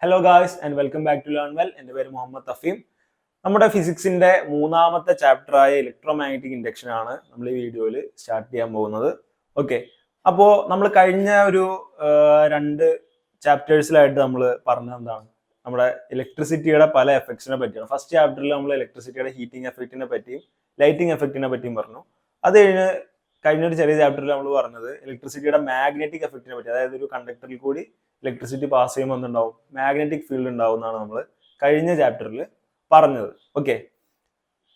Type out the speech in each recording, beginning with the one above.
Hello guys and welcome back to learn well. എൻ്റെ പേര് മുഹമ്മദ് തഫീം. നമ്മുടെ ഫിസിക്സിന്റെ മൂന്നാമത്തെ ചാപ്റ്ററായ ഇലക്ട്രോ മാഗ്നറ്റിക് ഇൻഡക്ഷൻ ആണ് നമ്മൾ ഈ വീഡിയോയിൽ സ്റ്റാർട്ട് ചെയ്യാൻ പോകുന്നത്. ഓക്കെ, അപ്പോൾ നമ്മൾ കഴിഞ്ഞ ഒരു രണ്ട് ചാപ്റ്റേഴ്സിലായിട്ട് നമ്മൾ പറഞ്ഞത് എന്താണ്, നമ്മുടെ ഇലക്ട്രിസിറ്റിയുടെ പല എഫക്ട്സിനെ പറ്റിയാണ്. ഫസ്റ്റ് ചാപ്റ്ററിൽ നമ്മൾ ഇലക്ട്രിസിറ്റിയുടെ ഹീറ്റിംഗ് എഫക്റ്റിനെ പറ്റിയും ലൈറ്റിംഗ് എഫക്റ്റിനെ പറ്റിയും പറഞ്ഞു. അത് കഴിഞ്ഞൊരു ചെറിയ ചാപ്റ്ററിൽ നമ്മൾ പറഞ്ഞത് ഇലക്ട്രിസിറ്റിയുടെ മാഗ്നറ്റിക് എഫക്റ്റിനെ പറ്റി, അതായത് ഒരു കണ്ടക്ടറിൽ കൂടി ഇലക്ട്രിസിറ്റി പാസ് ചെയ്യുമ്പോൾ എന്തുണ്ടാവും, മാഗ്നറ്റിക് ഫീൽഡ് ഉണ്ടാവും എന്നാണ് നമ്മൾ കഴിഞ്ഞ ചാപ്റ്ററിൽ പറഞ്ഞത്. ഓക്കെ,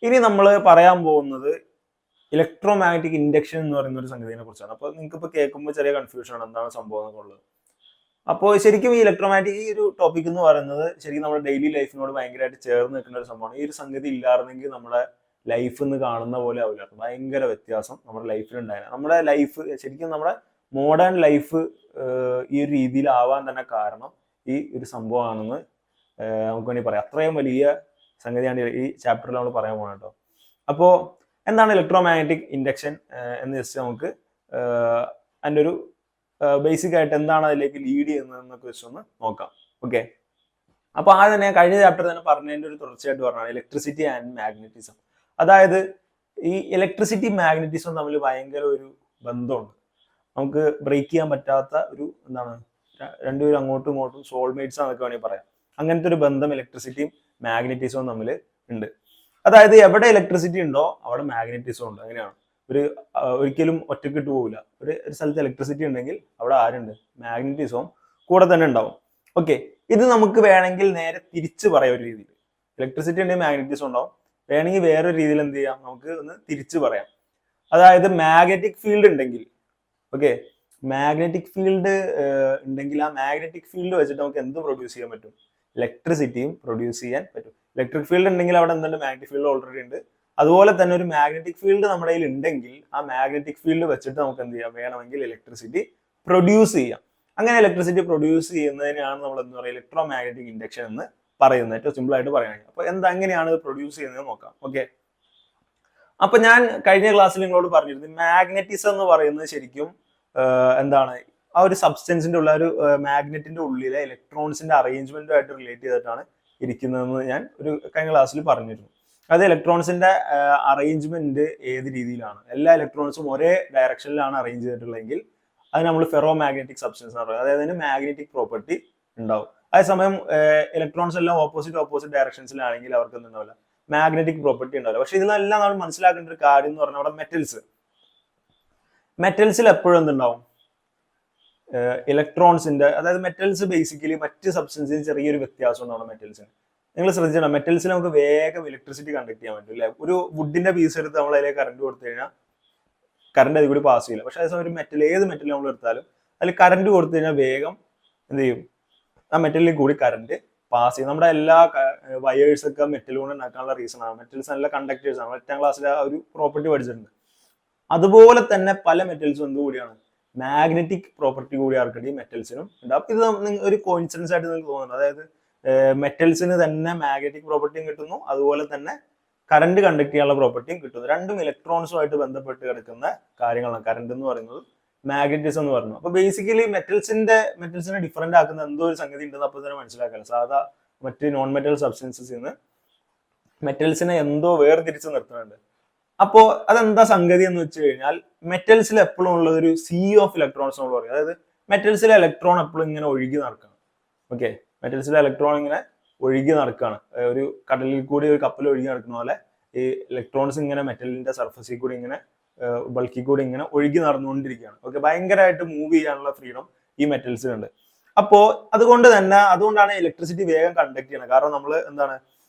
ഇനി നമ്മൾ പറയാൻ പോകുന്നത് ഇലക്ട്രോ മാഗ്നറ്റിക് ഇൻഡക്ഷൻ എന്ന് പറയുന്ന ഒരു സംഗതിയെ കുറിച്ചാണ്. അപ്പോൾ നിങ്ങൾക്ക് ഇപ്പോൾ കേൾക്കുമ്പോൾ ചെറിയ കൺഫ്യൂഷൻ ആണ് എന്താണ് സംഭവം എന്നുള്ളത്. അപ്പോൾ ശരിക്കും ഈ ഇലക്ട്രോ മാഗ്നറ്റിക് ഈ ഒരു ടോപ്പിക് എന്ന് പറയുന്നത് ശരിക്കും നമ്മുടെ ഡെയിലി ലൈഫിനോട് ഭയങ്കരമായിട്ട് ചേർന്ന് നിൽക്കുന്ന ഒരു സംഭവമാണ്. ഈ ഒരു സംഗതി ഇല്ലായിരുന്നെങ്കിൽ നമ്മുടെ ലൈഫ് എന്ന് കാണുന്ന പോലെ ആവില്ല, ഭയങ്കര വ്യത്യാസം നമ്മുടെ ലൈഫിൽ ഉണ്ടായിരുന്നു. നമ്മുടെ ലൈഫ് ശരിക്കും നമ്മുടെ മോഡേൺ ലൈഫ് ഈ ഒരു രീതിയിലാവാൻ തന്നെ കാരണം ഈ ഒരു സംഭവമാണെന്ന് നമുക്ക് വേണ്ടി പറയാം. അത്രയും വലിയ സംഗതിയാണ് ഈ ചാപ്റ്ററിൽ നമ്മൾ പറയാൻ പോകുന്നത് കേട്ടോ. അപ്പോൾ എന്താണ് ഇലക്ട്രോ മാഗ്നറ്റിക് ഇൻഡക്ഷൻ എന്ന് ജസ്റ്റ് നമുക്ക് അതിൻ്റെ ഒരു ബേസിക് ആയിട്ട് എന്താണ് അതിലേക്ക് ലീഡ് ചെയ്യുന്നതെന്നൊക്കെ വെച്ച് ഒന്ന് നോക്കാം. ഓക്കെ, അപ്പോൾ ആദ്യം തന്നെ കഴിഞ്ഞ ചാപ്റ്ററിൽ തന്നെ പറഞ്ഞതിൻ്റെ ഒരു തുടർച്ചയായിട്ട് പറഞ്ഞാണ് ഇലക്ട്രിസിറ്റി ആൻഡ് മാഗ്നറ്റിസം. അതായത് ഈ ഇലക്ട്രിസിറ്റി മാഗ്നറ്റിസം തമ്മിൽ ഭയങ്കര ഒരു ബന്ധമുണ്ട്. നമുക്ക് ബ്രേക്ക് ചെയ്യാൻ പറ്റാത്ത ഒരു എന്താണ്, രണ്ടുപേരും അങ്ങോട്ടും ഇങ്ങോട്ടും സോൾമേറ്റ്സ് എന്നൊക്കെ വേണമെങ്കിൽ പറയാം. അങ്ങനത്തെ ഒരു ബന്ധം ഇലക്ട്രിസിറ്റിയും മാഗ്നറ്റിസവും തമ്മിൽ ഉണ്ട്. അതായത് എവിടെ ഇലക്ട്രിസിറ്റി ഉണ്ടോ അവിടെ മാഗ്നറ്റിസം ഉണ്ട്. അങ്ങനെയാണ്. ഒരിക്കലും ഒറ്റക്കിട്ട് പോകില്ല. ഒരു സ്ഥലത്ത് ഇലക്ട്രിസിറ്റി ഉണ്ടെങ്കിൽ അവിടെ ആരുണ്ട്, മാഗ്നറ്റിസവും കൂടെ തന്നെ ഉണ്ടാവും. ഓക്കെ, ഇത് നമുക്ക് വേണമെങ്കിൽ നേരെ തിരിച്ച് പറയാം. ഒരു രീതിയിൽ ഇലക്ട്രിസിറ്റി ഉണ്ടെങ്കിൽ മാഗ്നറ്റിസം ഉണ്ടാവും. വേണമെങ്കിൽ വേറൊരു രീതിയിൽ എന്ത് ചെയ്യാം, നമുക്ക് ഒന്ന് തിരിച്ച് പറയാം. അതായത് മാഗ്നറ്റിക് ഫീൽഡ് ഉണ്ടെങ്കിൽ, ഓക്കെ, മാഗ്നറ്റിക് ഫീൽഡ് ഉണ്ടെങ്കിൽ ആ മാഗ്നറ്റിക് ഫീൽഡ് വെച്ചിട്ട് നമുക്ക് എന്ത് പ്രൊഡ്യൂസ് ചെയ്യാൻ പറ്റും, ഇലക്ട്രിസിറ്റിയും പ്രൊഡ്യൂസ് ചെയ്യാൻ പറ്റും. ഇലക്ട്രിക് ഫീൽഡ് ഉണ്ടെങ്കിൽ അവിടെ എന്തുണ്ട്, മാഗ്നറ്റിക് ഫീൽഡ് ഓൾറെഡി ഉണ്ട്. അതുപോലെ തന്നെ ഒരു മാഗ്നറ്റിക് ഫീൽഡ് നമ്മുടെ കയ്യിൽ ഉണ്ടെങ്കിൽ ആ മാഗ്നറ്റിക് ഫീൽഡ് വെച്ചിട്ട് നമുക്ക് എന്ത് ചെയ്യാം, വേണമെങ്കിൽ ഇലക്ട്രിസിറ്റി പ്രൊഡ്യൂസ് ചെയ്യാം. അങ്ങനെ ഇലക്ട്രിസിറ്റി പ്രൊഡ്യൂസ് ചെയ്യുന്നതിനാണ് നമ്മൾ എന്താ പറയുക, ഇലക്ട്രോ മാഗ്നറ്റിക് ഇൻഡക്ഷൻ എന്ന് പറയുന്നത്. ഏറ്റവും സിമ്പിൾ ആയിട്ട് പറയുകയാണെങ്കിൽ അപ്പോൾ എങ്ങനെയാണ് ഇത് പ്രൊഡ്യൂസ് ചെയ്യുന്നത് നോക്കാം. ഓക്കെ, അപ്പൊ ഞാൻ കഴിഞ്ഞ ക്ലാസ്സിൽ നിങ്ങളോട് പറഞ്ഞിരുന്നു മാഗ്നറ്റിസം എന്ന് പറയുന്നത് ശരിക്കും എന്താണ്, ആ ഒരു സബ്സ്റ്റൻസിന്റെ ഉള്ള ഒരു മാഗ്നറ്റിന്റെ ഉള്ളിലെ ഇലക്ട്രോൺസിന്റെ അറേഞ്ച്മെന്റുമായിട്ട് റിലേറ്റ് ചെയ്തിട്ടാണ് ഇരിക്കുന്നതെന്ന് ഞാൻ ഒരു കഴിഞ്ഞ ക്ലാസ്സിൽ പറഞ്ഞിരുന്നു. അത് ഇലക്ട്രോൺസിന്റെ അറേഞ്ച്മെന്റ് ഏത് രീതിയിലാണ്, എല്ലാ ഇലക്ട്രോൺസും ഒരേ ഡയറക്ഷനിലാണ് അറേഞ്ച് ചെയ്തിട്ടുള്ളതെങ്കിൽ അത് നമ്മൾ ഫെറോ മാഗ്നറ്റിക് സബ്സ്റ്റൻസ് എന്ന് പറയുന്നത്. അതായത് അതിന് മാഗ്നറ്റിക് പ്രോപ്പർട്ടി ഉണ്ടാവും. അതേസമയം ഇലക്ട്രോൺസ് എല്ലാം ഓപ്പോസിറ്റ് ഡയറക്ഷൻസിലാണെങ്കിൽ അവർക്ക് എന്തുണ്ടാവില്ല, മാഗ്നറ്റിക് പ്രോപ്പർട്ടി ഉണ്ടാവില്ല. പക്ഷെ ഇതിലെല്ലാം നമ്മൾ മനസ്സിലാക്കേണ്ട ഒരു കാര്യം എന്ന് പറഞ്ഞാൽ അവിടെ മെറ്റൽസിൽ എപ്പോഴും എന്തുണ്ടാവും, ഇലക്ട്രോൺസിന്റെ, അതായത് മെറ്റൽസ് ബേസിക്കലി മറ്റ് സബ്സ്റ്റൻസിന് ചെറിയൊരു വ്യത്യാസം ഉണ്ടാവും മെറ്റൽസിന്. നിങ്ങൾ ശ്രദ്ധിച്ചാൽ മെറ്റൽസിൽ നമുക്ക് വേഗം ഇലക്ട്രിസിറ്റി കണ്ടക്ട് ചെയ്യാൻ പറ്റും അല്ലെ. ഒരു വുഡിന്റെ പീസ് എടുത്ത് നമ്മൾ അതിലേക്ക് കറണ്ട് കൊടുത്തു കഴിഞ്ഞാൽ കറണ്ട് അതിൽ കൂടി പാസ് ചെയ്യില്ല. പക്ഷെ അതേസമയം ഒരു മെറ്റൽ, ഏത് മെറ്റൽ നമ്മൾ എടുത്താലും അതിൽ കറണ്ട് കൊടുത്തു കഴിഞ്ഞാൽ വേഗം എന്ത് ചെയ്യും, ആ മെറ്റലിൽ കൂടി കറണ്ട് പാസ് ചെയ്യും. നമ്മുടെ എല്ലാ വയേഴ്സ് ഒക്കെ മെറ്റൽ കൊണ്ട് ഉണ്ടാക്കാനുള്ള റീസൺ ആണ്. മെറ്റൽസ് നല്ല കണ്ടക്ടേഴ്സ് ആണ്. 8ാം ക്ലാസ്സിൽ ആ ഒരു പ്രോപ്പർട്ടി പഠിച്ചിട്ടുണ്ട്. അതുപോലെ തന്നെ പല മെറ്റൽസും എന്തുകൂടിയാണ്, മാഗ്നറ്റിക് പ്രോപ്പർട്ടി കൂടി ആർക്കടി മെറ്റൽസിനും ഉണ്ട്. അപ്പൊ ഇത് ഒരു കോയിൻസിഡൻസ് ആയിട്ട് നിങ്ങൾക്ക് തോന്നുന്നു. അതായത് മെറ്റൽസിന് തന്നെ മാഗ്നറ്റിക് പ്രോപ്പർട്ടിയും കിട്ടുന്നു, അതുപോലെ തന്നെ കറണ്ട് കണ്ടക്ട് ചെയ്യാനുള്ള പ്രോപ്പർട്ടിയും കിട്ടുന്നു. രണ്ടും ഇലക്ട്രോൺസുമായിട്ട് ബന്ധപ്പെട്ട് കിടക്കുന്ന കാര്യങ്ങളാണ് കറണ്ട് എന്ന് പറയുന്നത്, മാഗ്നറ്റിസം എന്ന് പറയുന്നത്. അപ്പൊ ബേസിക്കലി മെറ്റൽസിനെ ഡിഫറെന്റ് ആക്കുന്ന എന്തോ ഒരു സംഗതി ഉണ്ടെന്ന് അപ്പൊ തന്നെ മനസ്സിലാക്കാം. സാധാ മറ്റ് നോൺ മെറ്റൽ സബ്സ്റ്റൻസസിൽ നിന്ന് മെറ്റൽസിനെ എന്തോ വേർതിരിച്ച് നിർത്തുന്നുണ്ട്. അപ്പോ അതെന്താ സംഗതി എന്ന് വെച്ച് കഴിഞ്ഞാൽ, മെറ്റൽസിൽ എപ്പോഴും ഉള്ള ഒരു സീ ഓഫ് ഇലക്ട്രോൺസ് നമ്മൾ പറയും. അതായത് മെറ്റൽസിലെ ഇലക്ട്രോൺ എപ്പോഴും ഇങ്ങനെ ഒഴുകി നടക്കണം. ഓക്കെ, മെറ്റൽസിലെ ഇലക്ട്രോൺ ഇങ്ങനെ ഒഴുകി നടക്കുകയാണ്. ഒരു കടലിൽ കൂടി ഒരു കപ്പൽ ഒഴുകി നടക്കുന്ന പോലെ ഈ ഇലക്ട്രോൺസ് ഇങ്ങനെ മെറ്റലിന്റെ സർഫസിൽ കൂടി ഇങ്ങനെ ബൾക്കിൽ കൂടി ഇങ്ങനെ ഒഴുകി നടന്നുകൊണ്ടിരിക്കുകയാണ്. ഓക്കെ, ഭയങ്കരമായിട്ട് മൂവ് ചെയ്യാനുള്ള ഫ്രീഡം ഈ മെറ്റൽസിനുണ്ട്. അപ്പോ അതുകൊണ്ടാണ് ഇലക്ട്രിസിറ്റി വേഗം കണ്ടക്ട് ചെയ്യണം. കാരണം നമ്മൾ എന്താണ്,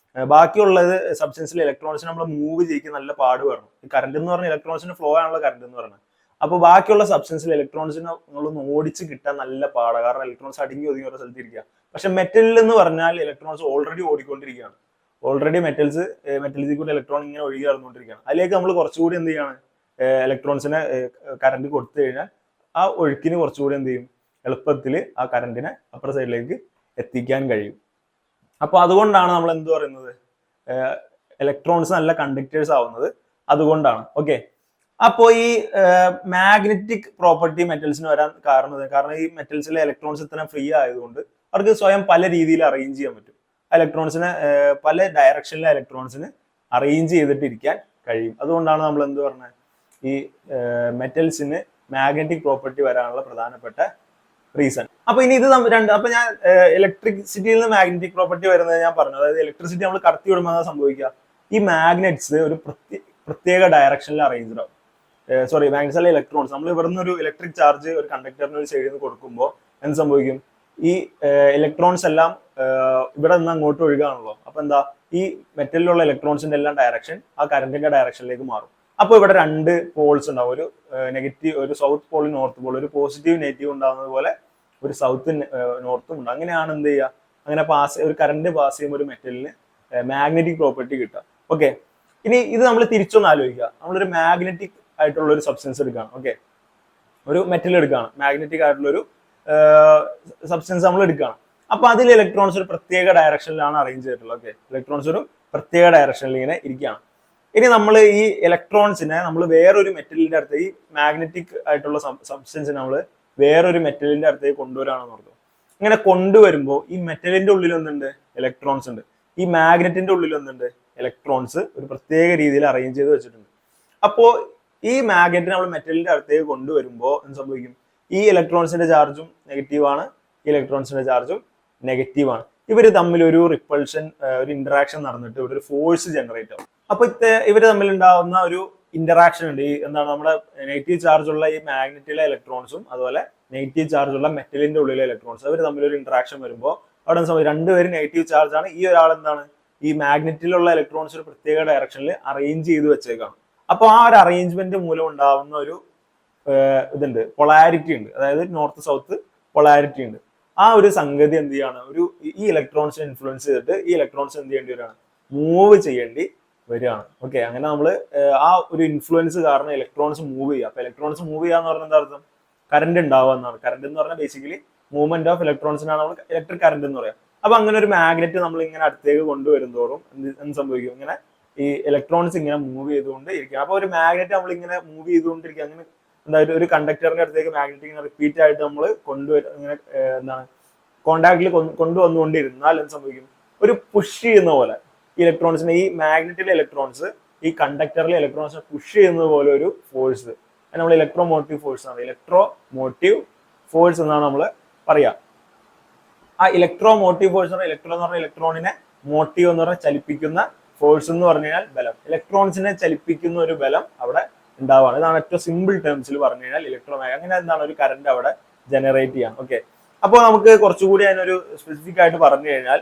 ബാക്കിയുള്ളത് സബ്സ്റ്റൻസിലെ ഇലക്ട്രോൺസിന് നമ്മൾ മൂവ് ചെയ്യിക്കാൻ നല്ല പാട് വരണം. ഈ കറണ്ട് എന്ന് പറഞ്ഞാൽ ഇലക്ട്രോൺസിന് ഫ്ലോ ആണുള്ള കറണ്ട് എന്ന് പറയുന്നത്. അപ്പോൾ ബാക്കിയുള്ള സബ്സ്റ്റൻസിലെ ഇലക്ട്രോൺസിനെ നമ്മളൊന്ന് ഓടിച്ച് കിട്ടാൻ നല്ല പാടാണ്. കാരണം ഇലക്ട്രോൺസ് ഒതുങ്ങി ഓരോ സ്ഥലത്ത് ഇരിക്കുക. പക്ഷെ മെറ്റലിൽ എന്ന് പറഞ്ഞാൽ ഇലക്ട്രോൺസ് ഓൾറെഡി ഓടിക്കൊണ്ടിരിക്കുകയാണ്. ഓൾറെഡി മെറ്റൽസിൽ കൂടി ഇലക്ട്രോൺ ഇങ്ങനെ ഒഴുകി നടന്നുകൊണ്ടിരിക്കുകയാണ്. അതിലേക്ക് നമ്മൾ കുറച്ചുകൂടി എന്ത് ചെയ്യാണ്, ഇലക്ട്രോൺസിനെ കറണ്ട് കൊടുത്തു കഴിഞ്ഞാൽ ആ ഒഴുക്കിന് കുറച്ചുകൂടി എന്ത് ചെയ്യും, എളുപ്പത്തിൽ ആ കറണ്ടിനെ അപ്പുറ സൈഡിലേക്ക് എത്തിക്കാൻ കഴിയും. അപ്പൊ അതുകൊണ്ടാണ് നമ്മൾ എന്ത് പറയുന്നത്, ഇലക്ട്രോൺസ് നല്ല കണ്ടക്ടേഴ്സ് ആവുന്നത് അതുകൊണ്ടാണ്. ഓക്കെ, അപ്പോൾ ഈ മാഗ്നറ്റിക് പ്രോപ്പർട്ടി മെറ്റൽസിന് വരാൻ കാരണം ഈ മെറ്റൽസിലെ ഇലക്ട്രോൺസ് ഇത്ര ഫ്രീ ആയതുകൊണ്ട് അവർക്ക് സ്വയം പല രീതിയിൽ അറേഞ്ച് ചെയ്യാൻ പറ്റും. ഇലക്ട്രോൺസിനെ പല ഡയറക്ഷനിലെ ഇലക്ട്രോൺസിന് അറേഞ്ച് ചെയ്തിട്ടിരിക്കാൻ കഴിയും. അതുകൊണ്ടാണ് നമ്മൾ എന്ത് പറഞ്ഞത്, ഈ മെറ്റൽസിന് മാഗ്നറ്റിക് പ്രോപ്പർട്ടി വരാനുള്ള പ്രധാനപ്പെട്ട റീസൺ. അപ്പൊ ഇനി ഇത് അപ്പൊ ഞാൻ ഇലക്ട്രിസിറ്റിയിൽ നിന്ന് മാഗ്നറ്റിക് പ്രോപ്പർട്ടി വരുന്നത് ഞാൻ പറഞ്ഞു. അതായത് ഇലക്ട്രിസിറ്റി നമ്മൾ കടത്തി വിടുമ്പോൾ സംഭവിക്കുക, ഈ മാഗ്നറ്റ്സ് ഒരു പ്രത്യേക ഡയറക്ഷനിൽ അറേഞ്ച്ഡ് ആവും. സോറി, മാഗ്നറ്റ്സ് അല്ല, ഇലക്ട്രോൺസ്. നമ്മൾ ഇവിടുന്ന് ഒരു ഇലക്ട്രിക് ചാർജ് ഒരു കണ്ടക്ടറിന് ഒരു സൈഡിൽ നിന്ന് കൊടുക്കുമ്പോൾ എന്ത് സംഭവിക്കും, ഈ ഇലക്ട്രോൺസ് എല്ലാം ഇവിടെ നിന്ന് അങ്ങോട്ട് ഒഴുകാണല്ലോ. അപ്പൊ എന്താ, ഈ മെറ്റലിലുള്ള ഇലക്ട്രോൺസിന്റെ എല്ലാം ഡയറക്ഷൻ ആ കറന്റിന്റെ ഡയറക്ഷനിലേക്ക് മാറും. അപ്പോൾ ഇവിടെ രണ്ട് പോൾസ് ഉണ്ടാവും, ഒരു നെഗറ്റീവ്, ഒരു സൗത്ത് പോൾ, നോർത്ത് പോൾ, ഒരു പോസിറ്റീവ് നെഗറ്റീവ് ഉണ്ടാകുന്നത് പോലെ ഒരു സൗത്ത് നോർത്തും ഉണ്ട്. അങ്ങനെയാണ് എന്ത് ചെയ്യുക, അങ്ങനെ ഒരു കറന്റ് പാസ് ചെയ്യുമ്പോൾ ഒരു മെറ്റലിന് മാഗ്നറ്റിക് പ്രോപ്പർട്ടി കിട്ടുക. ഓക്കെ, ഇനി ഇത് നമ്മൾ തിരിച്ചൊന്ന് ആലോചിക്കുക. നമ്മളൊരു മാഗ്നറ്റിക് ആയിട്ടുള്ള ഒരു സബ്സ്റ്റൻസ് എടുക്കുകയാണ്. ഓക്കെ, ഒരു മെറ്റൽ എടുക്കുകയാണ്, മാഗ്നറ്റിക് ആയിട്ടുള്ള ഒരു സബ്സ്റ്റൻസ് നമ്മൾ എടുക്കുകയാണ്. അപ്പൊ അതിൽ ഇലക്ട്രോൺസ് ഒരു പ്രത്യേക ഡയറക്ഷനിലാണ് അറേഞ്ച് ചെയ്തിട്ടുള്ളത്. ഓക്കെ, ഇലക്ട്രോൺസ് ഒരു പ്രത്യേക ഡയറക്ഷനിൽ ഇങ്ങനെ ഇരിക്കുകയാണ്. ഇനി നമ്മൾ ഈ ഇലക്ട്രോൺസിനെ നമ്മൾ വേറൊരു മെറ്റലിന്റെ അടുത്ത്, ഈ മാഗ്നറ്റിക് ആയിട്ടുള്ള സബ്സ്റ്റൻസിനെ നമ്മൾ വേറൊരു മെറ്റലിന്റെ അടുത്തേക്ക് കൊണ്ടുവരാണെന്ന് പറഞ്ഞു. ഇങ്ങനെ കൊണ്ടുവരുമ്പോൾ ഈ മെറ്റലിന്റെ ഉള്ളിൽ എന്തുണ്ട്, ഇലക്ട്രോൺസ് ഉണ്ട്. ഈ മാഗ്നറ്റിന്റെ ഉള്ളിൽ എന്തുണ്ട്, ഇലക്ട്രോൺസ് ഒരു പ്രത്യേക രീതിയിൽ അറേഞ്ച് ചെയ്ത് വെച്ചിട്ടുണ്ട്. അപ്പോ ഈ മാഗ്നറ്റിനെ നമ്മൾ മെറ്റലിന്റെ അടുത്തേക്ക് കൊണ്ടുവരുമ്പോൾ എന്ത് സംഭവിക്കും, ഈ ഇലക്ട്രോൺസിന്റെ ചാർജും നെഗറ്റീവാണ്, ഈ ഇലക്ട്രോൺസിന്റെ ചാർജും നെഗറ്റീവാണ്. ഇവർ തമ്മിൽ ഒരു റിപ്പൾഷൻ, ഒരു ഇന്ററാക്ഷൻ നടന്നിട്ട് ഇവിടെ ഒരു ഫോഴ്സ് ജനറേറ്റ് ആവും. അപ്പൊ ഇവർ തമ്മിൽ ഉണ്ടാവുന്ന ഒരു ഇന്ററാക്ഷൻ ഉണ്ട്. ഈ എന്താണ്, നമ്മുടെ നെഗറ്റീവ് ചാർജ് ഉള്ള ഈ മാഗ്നറ്റിലെ ഇലക്ട്രോൺസും അതുപോലെ നെഗറ്റീവ് ചാർജ് ഉള്ള മെറ്റലിന്റെ ഉള്ളിലെ ഇലക്ട്രോൺസ്, അവർ തമ്മിൽ ഒരു ഇന്ററാക്ഷൻ വരുമ്പോൾ അവിടെ രണ്ടുപേരും നെഗറ്റീവ് ചാർജ് ആണ്. ഈ ഒരാൾ എന്താണ്, ഈ മാഗ്നറ്റിലുള്ള ഇലക്ട്രോൺസ് ഒരു പ്രത്യേക ഡയറക്ഷനിൽ അറേഞ്ച് ചെയ്ത് വെച്ചേക്കാണ്. അപ്പൊ ആ ഒരു അറേഞ്ച്മെന്റ് മൂലം ഉണ്ടാവുന്ന ഒരു ഇതുണ്ട്, പൊളാരിറ്റി ഉണ്ട്. അതായത് നോർത്ത് സൗത്ത് പൊളാരിറ്റി ഉണ്ട്. ആ ഒരു സംഗതി എന്ത് ചെയ്യാണ്, ഈ ഇലക്ട്രോൺസിനെ ഇൻഫ്ലുവൻസ് ചെയ്തിട്ട് ഈ ഇലക്ട്രോൺസ് എന്ത് ചെയ്യേണ്ടി വരികയാണ്, മൂവ് ചെയ്യേണ്ടി വരികയാണ്. ഓക്കെ, അങ്ങനെ നമ്മൾ ആ ഒരു ഇൻഫ്ലുവൻസ് കാരണം ഇലക്ട്രോൺസ് മൂവ് ചെയ്യുക. അപ്പൊ ഇലക്ട്രോൺസ് മൂവ് ചെയ്യാന്ന് പറഞ്ഞാൽ എന്താ അർത്ഥം, കറന്റ് ഉണ്ടാവുക എന്നാണ്. കറന്റ് എന്ന് പറഞ്ഞാൽ ബേസിക്കലി മൂവ്മെന്റ് ഓഫ് ഇലക്ട്രോൺസിനാണ് നമ്മൾ ഇലക്ട്രിക് കറന്റ് എന്ന് പറയാം. അപ്പൊ അങ്ങനെ ഒരു മാഗ്നറ്റ് നമ്മൾ ഇങ്ങനെ അടുത്തേക്ക് കൊണ്ടുവരുന്നതോറും എന്ത് സംഭവിക്കും, ഇങ്ങനെ ഈ ഇലക്ട്രോൺസ് ഇങ്ങനെ മൂവ് ചെയ്തുകൊണ്ട് ഇരിക്കുക. അപ്പൊ ഒരു മാഗ്നറ്റ് നമ്മൾ ഇങ്ങനെ മൂവ് ചെയ്തുകൊണ്ടിരിക്കുക. അങ്ങനെ എന്തായാലും ഒരു കണ്ടക്ടറിന്റെ അടുത്തേക്ക് മാഗ്നറ്റ് ഇങ്ങനെ റിപ്പീറ്റ് ആയിട്ട് നമ്മൾ ഇങ്ങനെ എന്താണ് കോണ്ടാക്റ്റിൽ കൊണ്ടുവന്നുകൊണ്ടിരുന്നാൽ എന്ത് സംഭവിക്കും, ഒരു പുഷ് ചെയ്യുന്ന പോലെ ഇലക്ട്രോൺസിനെ, ഈ മാഗ്നറ്റിലെ ഇലക്ട്രോൺസ് ഈ കണ്ടക്ടറിലെ ഇലക്ട്രോൺസിനെ പുഷ് ചെയ്യുന്നത് പോലെ ഒരു ഫോഴ്സ്, നമ്മൾ ഇലക്ട്രോ മോട്ടീവ് ഫോഴ്സ് ആണ്, ഇലക്ട്രോ മോട്ടീവ് ഫോഴ്സ് എന്നാണ് നമ്മൾ പറയാ. ആ ഇലക്ട്രോ മോട്ടീവ് ഫോഴ്സ് എന്ന് പറഞ്ഞാൽ, ഇലക്ട്രോ എന്ന് പറഞ്ഞാൽ ഇലക്ട്രോണിനെ, മോട്ടീവ് എന്ന് പറഞ്ഞാൽ ചലിപ്പിക്കുന്ന, ഫോഴ്സ് എന്ന് പറഞ്ഞു കഴിഞ്ഞാൽ ബലം. ഇലക്ട്രോൺസിനെ ചലിപ്പിക്കുന്ന ഒരു ബലം അവിടെ ഉണ്ടാവുകയാണ്. ഇതാണ് ഏറ്റവും സിമ്പിൾ ടേംസിൽ പറഞ്ഞു കഴിഞ്ഞാൽ ഇലക്ട്രോമാഗ്നറ്റിക്. അങ്ങനെ എന്താണ്, ഒരു കറന്റ് അവിടെ ജനറേറ്റ് ചെയ്യാം. ഓക്കെ, അപ്പോൾ നമുക്ക് കുറച്ചുകൂടി അതിനൊരു സ്പെസിഫിക് ആയിട്ട് പറഞ്ഞു കഴിഞ്ഞാൽ,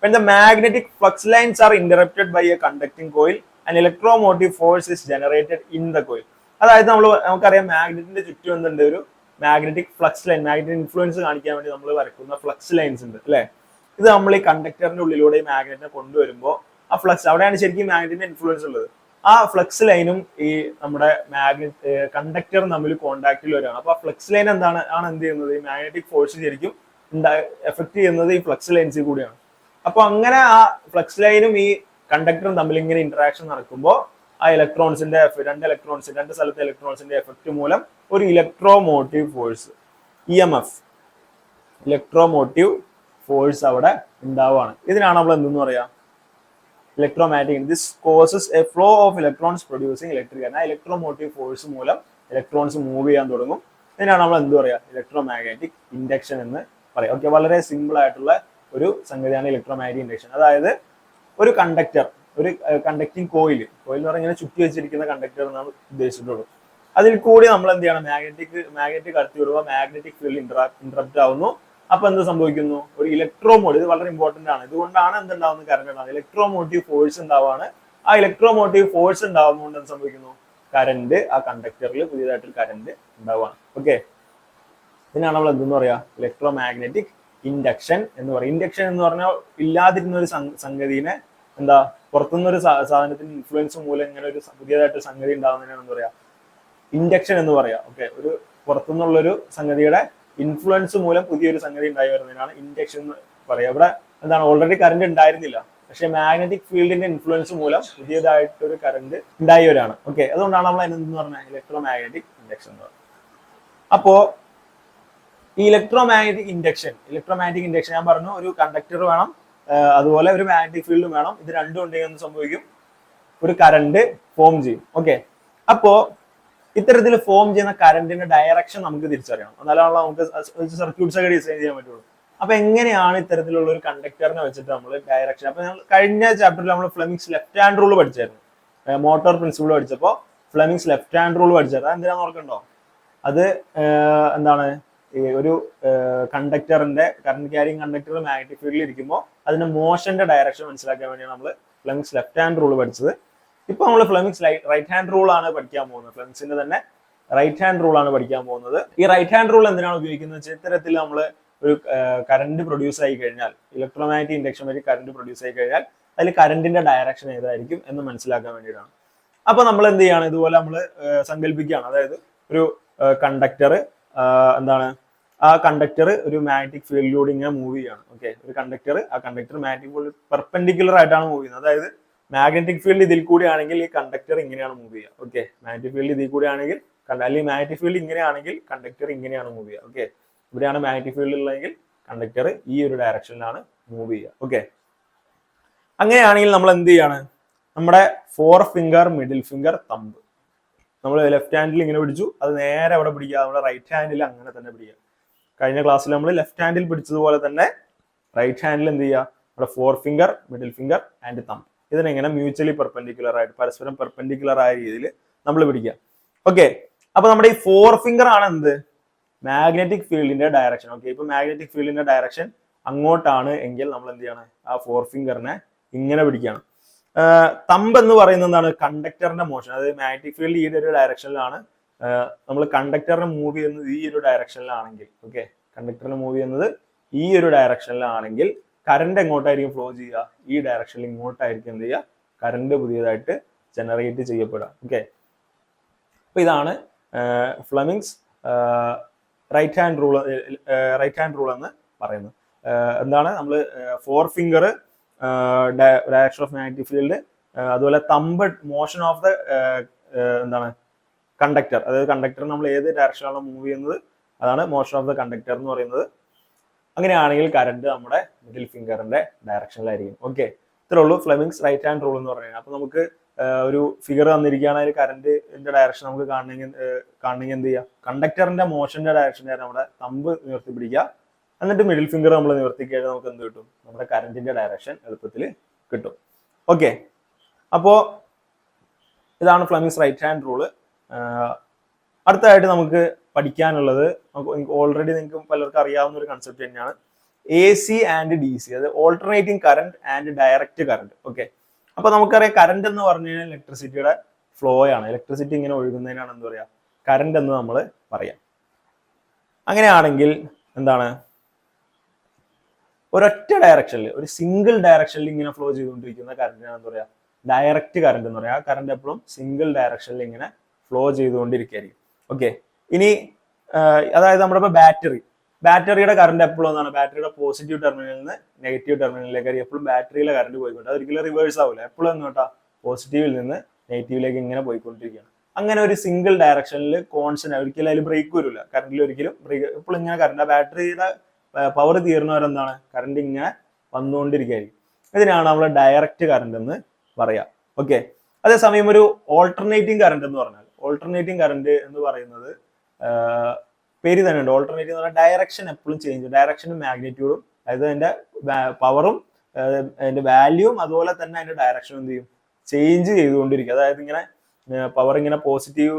when the magnetic flux lines are interrupted by a conducting coil, an electromotive force is generated in the coil. അതായത് നമുക്കറിയാം മാഗ്നറ്റിന്റെ ചുറ്റും എന്തുണ്ട്, ഒരു magnetic flux line, magnetic influence കാണിക്കാൻ വേണ്ടി നമ്മൾ വരയ്ക്കുന്ന ഫ്ലക്സ് ലൈൻസ് ഉണ്ട് അല്ലെ. ഇത് നമ്മൾ ഈ കണ്ടക്ടറിന്റെ ഉള്ളിലൂടെ ഈ മാഗ്നറ്റിനെ കൊണ്ടുവരുമ്പോൾ ആ ഫ്ലക്സ്, അവിടെയാണ് ശരിക്കും മാഗ്നറ്റിന്റെ ഇൻഫ്ലുവൻസ് ഉള്ളത്. ആ ഫ്ലക്സ് ലൈനും ഈ നമ്മുടെ കണ്ടക്ടറും തമ്മിൽ കോണ്ടാക്റ്റിൽ വരികയാണ്. അപ്പൊ ആ ഫ്ലക്സ് ലൈൻ എന്ത് ചെയ്യുന്നത്, ഈ മാഗ്നറ്റിക് ഫോഴ്സ് ശരിക്കും എഫക്ട് ചെയ്യുന്നത് ഈ ഫ്ലക്സ് ലൈൻസിൽ കൂടിയാണ്. അപ്പൊ അങ്ങനെ ആ ഫ്ലക്സ് ലൈനും ഈ കണ്ടക്ടറും തമ്മിൽ ഇങ്ങനെ ഇന്ററാക്ഷൻ നടക്കുമ്പോൾ ആ ഇലക്ട്രോൺസിന്റെ രണ്ട് സ്ഥലത്തെ ഇലക്ട്രോൺസിന്റെ എഫക്ട് മൂലം ഒരു electromotive force, EMF, electromotive force അവിടെ ഉണ്ടാവുകയാണ്. ഇതിനാണ് നമ്മൾ എന്തെന്ന് പറയാ, electromagnetic. This causes A flow of electrons producing electric. ആ ഇലക്ട്രോമോട്ടീവ് ഫോഴ്സ് മൂലം ഇലക്ട്രോൺസ് മൂവ് ചെയ്യാൻ തുടങ്ങും. ഇതിനാണ് നമ്മൾ എന്ത് പറയാ, ഇലക്ട്രോമാഗ്നറ്റിക് ഇൻഡക്ഷൻ എന്ന് പറയാം. ഓക്കെ, വളരെ സിമ്പിൾ ആയിട്ടുള്ള ഒരു സംഗതിയാണ് ഇലക്ട്രോമാഗ്നറ്റിക് ഇൻഡക്ഷൻ. അതായത് ഒരു കണ്ടക്ടർ, ഒരു കണ്ടക്ടിങ് കോയിൽ എന്ന് പറഞ്ഞാൽ ഇങ്ങനെ ചുറ്റി വെച്ചിരിക്കുന്ന കണ്ടക്ടർ എന്നാണ് ഉദ്ദേശിച്ചിട്ടുള്ളൂ. അതിൽ കൂടി നമ്മൾ എന്ത് ചെയ്യണം, മാഗ്നറ്റിക് കടത്തി വിടുക, മാഗ്നറ്റിക് ഫീൽഡ് ഇന്ററപ്റ്റ് ആവുന്നു. അപ്പൊ എന്ത് സംഭവിക്കുന്നു, ഒരു ഇലക്ട്രോമോട്ടീവ്, ഇത് വളരെ ഇമ്പോർട്ടന്റ് ആണ്. ഇതുകൊണ്ടാണ് എന്തുണ്ടാവുന്നത്, കറണ്ട് ഉണ്ടാവുന്നത്, ഇലക്ട്രോമോട്ടീവ് ഫോഴ്സ് ഉണ്ടാവാണ്. ആ ഇലക്ട്രോമോട്ടീവ് ഫോഴ്സ് ഉണ്ടാവുന്നതുകൊണ്ട് എന്ത് സംഭവിക്കുന്നു, കറണ്ട്, ആ കണ്ടക്ടറിൽ പുതിയതായിട്ടൊരു കറണ്ട് ഉണ്ടാവുകയാണ്. ഓക്കെ, ഇതിനാണ് നമ്മൾ എന്തെന്ന് പറയാ, ഇലക്ട്രോമാഗ്നറ്റിക് ഇൻഡക്ഷൻ എന്ന് പറയും. ഇൻഡക്ഷൻ എന്ന് പറഞ്ഞാൽ ഇല്ലാതിരുന്ന ഒരു സംഗതിനെ എന്താ, പുറത്തുനിന്നൊരു സാധനത്തിന്റെ ഇൻഫ്ലുവൻസ് മൂലം ഇങ്ങനെ ഒരു പുതിയതായിട്ട് സംഗതി ഉണ്ടാവുന്നതിനാണ് എന്താ പറയാ, ഇൻഡക്ഷൻ എന്ന് പറയാം. ഓക്കെ, ഒരു പുറത്തുനിന്നുള്ളൊരു സംഗതിയുടെ ഇൻഫ്ലുവൻസ് മൂലം പുതിയൊരു സംഗതി ഉണ്ടായി വരുന്നതിനാണ് ഇൻഡക്ഷൻ എന്ന് പറയാം. ഇവിടെ എന്താണ്, ഓൾറെഡി കറണ്ട് ഉണ്ടായിരുന്നില്ല, പക്ഷെ മാഗ്നറ്റിക് ഫീൽഡിന്റെ ഇൻഫ്ലുവൻസ് മൂലം പുതിയതായിട്ടൊരു കറണ്ട് ഉണ്ടായവരാണ്. ഓക്കെ, അതുകൊണ്ടാണ് നമ്മൾ അതിനെന്ന് പറഞ്ഞാൽ ഇലക്ട്രോമാഗ്നറ്റിക് ഇൻഡക്ഷൻ എന്ന് പറയുന്നത്. അപ്പോ ഈ ഇലക്ട്രോമാഗ്നറ്റിക് ഇൻഡക്ഷൻ ഞാൻ പറഞ്ഞു, ഒരു കണ്ടക്ടർ വേണം, അതുപോലെ ഒരു മാഗ്നറ്റിക് ഫീൽഡും വേണം. ഇത് രണ്ടും ഉണ്ടെങ്കിൽ എന്ത് സംഭവിക്കും? ഒരു കറണ്ട് ഫോം ചെയ്യും. ഓക്കെ, അപ്പോ ഇത്തരത്തിൽ ഫോം ചെയ്യുന്ന കറണ്ടിന്റെ ഡയറക്ഷൻ നമുക്ക് തിരിച്ചറിയണം, എന്നാലാണ് നമുക്ക് സർക്യൂട്ട്സ് ഒക്കെ ഡിസൈൻ ചെയ്യാൻ പറ്റുള്ളൂ. അപ്പൊ എങ്ങനെയാണ് ഇത്തരത്തിലുള്ള ഒരു കണ്ടക്ടറിനെ വെച്ചിട്ട് നമ്മൾ ഡയറക്ഷൻ? അപ്പൊ നമ്മൾ കഴിഞ്ഞ ചാപ്റ്ററിൽ നമ്മൾ ഫ്ലെമിങ്സ് ലെഫ്റ്റ് ഹാൻഡ് റൂൾ പഠിച്ചായിരുന്നു. മോട്ടോർ പ്രിൻസിപ്പിൾ പഠിച്ചപ്പോൾ ഫ്ലെമിങ്സ് ലെഫ്റ്റ് ഹാൻഡ് റൂൾ പഠിച്ചായിരുന്നു. അത് എന്തിനാന്ന് ഓർക്കണ്ടോ? അത് എന്താണ്, ഈ ഒരു കണ്ടക്ടറിന്റെ കറണ്ട് ക്യാരിങ് കണ്ടക്ടർ മാഗ്നറ്റിക് ഫീൽഡിൽ ഇരിക്കുമ്പോൾ അതിന്റെ മോഷന്റെ ഡയറക്ഷൻ മനസ്സിലാക്കാൻ വേണ്ടിയാണ് നമ്മൾ ഫ്ലെമിങ്സ് ലെഫ്റ്റ് ഹാൻഡ് റൂൾ പഠിച്ചത്. ഇപ്പൊ നമ്മൾ ഫ്ലെമിങ്സ് റൈറ്റ് ഹാൻഡ് റൂൾ ആണ് പഠിക്കാൻ പോകുന്നത്. ഫ്ലെമിങ്സിന്റെ തന്നെ റൈറ്റ് ഹാൻഡ് റൂൾ ആണ് പഠിക്കാൻ പോകുന്നത്. ഈ റൈറ്റ് ഹാൻഡ് റൂൾ എന്തിനാണ് ഉപയോഗിക്കുന്നത് വെച്ചാൽ, ഇത്തരത്തിൽ നമ്മൾ ഒരു കറണ്ട് പ്രൊഡ്യൂസ് ആയി കഴിഞ്ഞാൽ, ഇലക്ട്രോമാഗ്നറ്റിക് ഇൻഡക്ഷൻ വഴി കറണ്ട് പ്രൊഡ്യൂസ് ആയി കഴിഞ്ഞാൽ അതിൽ കറണ്ടിന്റെ ഡയറക്ഷൻ ഏതായിരിക്കും എന്ന് മനസ്സിലാക്കാൻ വേണ്ടിയിട്ടാണ്. അപ്പൊ നമ്മൾ എന്ത് ചെയ്യാണ്? ഇതുപോലെ നമ്മൾ സങ്കല്പിക്കുകയാണ്. അതായത് ഒരു കണ്ടക്ടർ എന്താണ്, ആ കണ്ടക്ടർ ഒരു മാഗ്നറ്റിക് ഫീൽഡിലൂടെ ഇങ്ങനെ മൂവ് ചെയ്യാണ്. ഓക്കെ, ഒരു കണ്ടക്ടർ മാഗ്നറ്റിക് ഫീൽഡ് പെർപെൻഡിക്കുലർ ആയിട്ടാണ് മൂവ് ചെയ്യുന്നത്. അതായത് മാഗ്നറ്റിക് ഫീൽഡ് ഇതിൽ കൂടി ആണെങ്കിൽ ഈ കണ്ടക്ടർ ഇങ്ങനെയാണ് മൂവ് ചെയ്യുക. ഓക്കെ, മാഗ്നറ്റിക് ഫീൽഡ് ഇതിൽ കൂടി ആണെങ്കിൽ, അല്ലെങ്കിൽ മാഗ്നറ്റിക് ഫീൽഡ് ഇങ്ങനെയാണെങ്കിൽ കണ്ടക്ടർ ഇങ്ങനെയാണ് മൂവ് ചെയ്യുക. ഓക്കെ, ഇവിടെയാണ് മാഗ്നറ്റിക് ഫീൽഡ് ഉള്ളതെങ്കിൽ കണ്ടക്ടർ ഈ ഒരു ഡയറക്ഷനിലാണ് മൂവ് ചെയ്യുക. ഓക്കെ, അങ്ങനെയാണെങ്കിൽ നമ്മൾ എന്ത് ചെയ്യാണ്? നമ്മുടെ four finger, middle finger, thumb നമ്മൾ ലെഫ്റ്റ് ഹാൻഡിൽ ഇങ്ങനെ പിടിച്ചു, അത് നേരെ അവിടെ പിടിക്കുക. നമ്മുടെ റൈറ്റ് ഹാൻഡിൽ അങ്ങനെ തന്നെ പിടിക്കുക. കഴിഞ്ഞ ക്ലാസ്സിൽ നമ്മൾ ലെഫ്റ്റ് ഹാൻഡിൽ പിടിച്ചതുപോലെ തന്നെ റൈറ്റ് ഹാൻഡിൽ എന്ത് ചെയ്യുക? നമ്മുടെ four finger, middle finger and thumb ഇതിനെങ്ങനെ മ്യൂച്വലി പെർപെൻഡിക്കുലർ ആയിട്ട്, പരസ്പരം പെർപെൻഡിക്കുലർ ആയ രീതിയിൽ നമ്മൾ പിടിക്കുക. ഓക്കെ, അപ്പൊ നമ്മുടെ ഈ ഫോർ ഫിംഗർ ആണ് എന്ത്? മാഗ്നറ്റിക് ഫീൽഡിന്റെ ഡയറക്ഷൻ. ഓക്കെ, ഇപ്പൊ മാഗ്നറ്റിക് ഫീൽഡിന്റെ ഡയറക്ഷൻ അങ്ങോട്ടാണ് എങ്കിൽ നമ്മൾ എന്ത് ചെയ്യണം? ആ ഫോർ ഫിംഗറിനെ ഇങ്ങനെ പിടിക്കുകയാണ്. തമ്പ് എന്ന് പറയുന്നത് എന്താണ്? കണ്ടക്ടറിന്റെ മോഷൻ. അതായത് മാഗ്നറ്റിക് ഫീൽഡ് ഈ ഒരു ഡയറക്ഷനിലാണ്, നമ്മൾ കണ്ടക്ടറിനെ മൂവ് ചെയ്യുന്നത് ഈ ഒരു ഡയറക്ഷനിലാണെങ്കിൽ, ഓക്കെ, കണ്ടക്ടറിനെ മൂവ് ചെയ്യുന്നത് ഈ ഒരു ഡയറക്ഷനിലാണെങ്കിൽ കറണ്ട് എങ്ങോട്ടായിരിക്കും ഫ്ലോ ചെയ്യുക? ഈ ഡയറക്ഷനിൽ ഇങ്ങോട്ടായിരിക്കും എന്ത് ചെയ്യുക? കറണ്ട് പുതിയതായിട്ട് ജനറേറ്റ് ചെയ്യപ്പെടുക. ഓക്കെ, അപ്പൊ ഇതാണ് ഫ്ലെമിങ്സ് റൈറ്റ് ഹാൻഡ് റൂൾ എന്ന് പറയുന്നത്. എന്താണ്? നമ്മൾ four finger direction of magnetic field, അതുപോലെ തമ്പ് മോഷൻ ഓഫ് ദ എന്താണ് കണ്ടക്ടർ. അതായത് കണ്ടക്ടർ നമ്മൾ ഏത് ഡയറക്ഷനിലാണ് മൂവ് ചെയ്യുന്നത് അതാണ് മോഷൻ ഓഫ് ദ കണ്ടക്ടർ എന്ന് പറയുന്നത്. അങ്ങനെയാണെങ്കിൽ കറണ്ട് നമ്മുടെ മിഡിൽ ഫിംഗറിന്റെ ഡയറക്ഷനിലായിരിക്കും. ഓക്കെ, ഇത്രേ ഉള്ളൂ ഫ്ലെമിങ്സ് റൈറ്റ് ഹാൻഡ് റൂൾ എന്ന് പറയുന്നത്. അപ്പൊ നമുക്ക് ഒരു ഫിഗർ തന്നിരിക്കുകയാണെങ്കിൽ കറണ്ടിന്റെ ഡയറക്ഷൻ നമുക്ക് കാണണമെങ്കിൽ എന്ത് ചെയ്യുക? കണ്ടക്ടറിന്റെ മോഷന്റെ ഡയറക്ഷൻ നമ്മുടെ തമ്പ് നിവർത്തി പിടിക്കുക, എന്നിട്ട് മിഡിൽ ഫിംഗർ നമ്മൾ നിവർത്തി കഴിഞ്ഞാൽ നമുക്ക് എന്ത് കിട്ടും? നമ്മുടെ കറണ്ടിന്റെ ഡയറക്ഷൻ എളുപ്പത്തിൽ കിട്ടും. ഓക്കെ, അപ്പോ ഇതാണ് ഫ്ലെമിങ്സ് റൈറ്റ് ഹാൻഡ് റൂള്. അടുത്തതായിട്ട് നമുക്ക് പഠിക്കാനുള്ളത്, ഓൾറെഡി നിങ്ങൾക്ക് പലർക്കും അറിയാവുന്ന ഒരു കൺസെപ്റ്റ് തന്നെയാണ് AC ആൻഡ് DC, അത് alternating current and direct current. Okay, അപ്പൊ നമുക്കറിയാം കറണ്ട് എന്ന് പറഞ്ഞു കഴിഞ്ഞാൽ ഇലക്ട്രിസിറ്റിയുടെ ഫ്ലോ ആണ്. ഇലക്ട്രിസിറ്റി ഇങ്ങനെ ഒഴുകുന്നതിനാണ് എന്ത് പറയാ? കറണ്ട് എന്ന് നമ്മൾ പറയാം. അങ്ങനെയാണെങ്കിൽ എന്താണ്? ഒരൊറ്റ ഡയറക്ഷനിൽ, ഒരു സിംഗിൾ ഡയറക്ഷനിൽ ഇങ്ങനെ ഫ്ലോ ചെയ്തുകൊണ്ടിരിക്കുന്ന കറണ്ടിനാണ് എന്താ പറയാ? ഡയറക്റ്റ് കറണ്ട് എന്ന് പറയാം. ആ കറണ്ട് എപ്പോഴും സിംഗിൾ ഡയറക്ഷനിൽ ഇങ്ങനെ ഫ്ലോ ചെയ്തുകൊണ്ടിരിക്കുകയായിരിക്കും. ഓക്കെ, ഇനി അതായത് നമ്മുടെ ഇപ്പൊ ബാറ്ററിയുടെ കറണ്ട് എപ്പോഴും എന്താണ്? ബാറ്ററിയുടെ പോസിറ്റീവ് ടെർമിനലിൽ നിന്ന് നെഗറ്റീവ് ടെർമിനലിലേക്ക് എപ്പോഴും ബാറ്ററിയിലെ കറണ്ട് പോയിക്കൊണ്ട് ഒരിക്കലും റിവേഴ്സ് ആവില്ല. എപ്പോഴും എങ്ങോട്ടാ? പോസിറ്റീവിൽ നിന്ന് നെഗറ്റീവിലേക്ക് ഇങ്ങനെ പോയിക്കൊണ്ടിരിക്കുകയാണ്. അങ്ങനെ ഒരു സിംഗിൾ ഡയറക്ഷനിൽ കോൺസ്റ്റന്റ്, ഒരിക്കലും അതിൽ ബ്രേക്ക് വരില്ല. കറണ്ടിൽ ഒരിക്കലും ബ്രേക്ക്, എപ്പോഴും ഇങ്ങനെ കറണ്ട്, ആ ബാറ്ററിയുടെ പവർ തീർന്നവരെന്താണ്? കറണ്ട് ഇങ്ങനെ വന്നുകൊണ്ടിരിക്കുകയായിരിക്കും. ഇതിനാണ് നമ്മൾ ഡയറക്റ്റ് കറണ്ട് എന്ന് പറയാം. ഓക്കെ, അതേസമയം ഒരു ഓൾട്ടർനേറ്റിംഗ് കറണ്ട് എന്ന് പറഞ്ഞാൽ, ഓൾട്ടർനേറ്റിംഗ് കറണ്ട് എന്ന് പറയുന്നത് പേര് തന്നെ ഉണ്ട്. ഓൾട്ടർനേറ്റീവ് എന്ന് പറഞ്ഞാൽ ഡയറക്ഷൻ എപ്പോഴും ചേഞ്ച്, ഡയറക്ഷനും മാഗ്നിറ്റ്യൂഡും, അതായത് അതിന്റെ പവറും അതിന്റെ വാല്യൂവും അതുപോലെ തന്നെ അതിന്റെ ഡയറക്ഷനും എന്ത് ചെയ്യും? ചേഞ്ച് ചെയ്തുകൊണ്ടിരിക്കും. അതായത് ഇങ്ങനെ പവർ ഇങ്ങനെ പോസിറ്റീവ്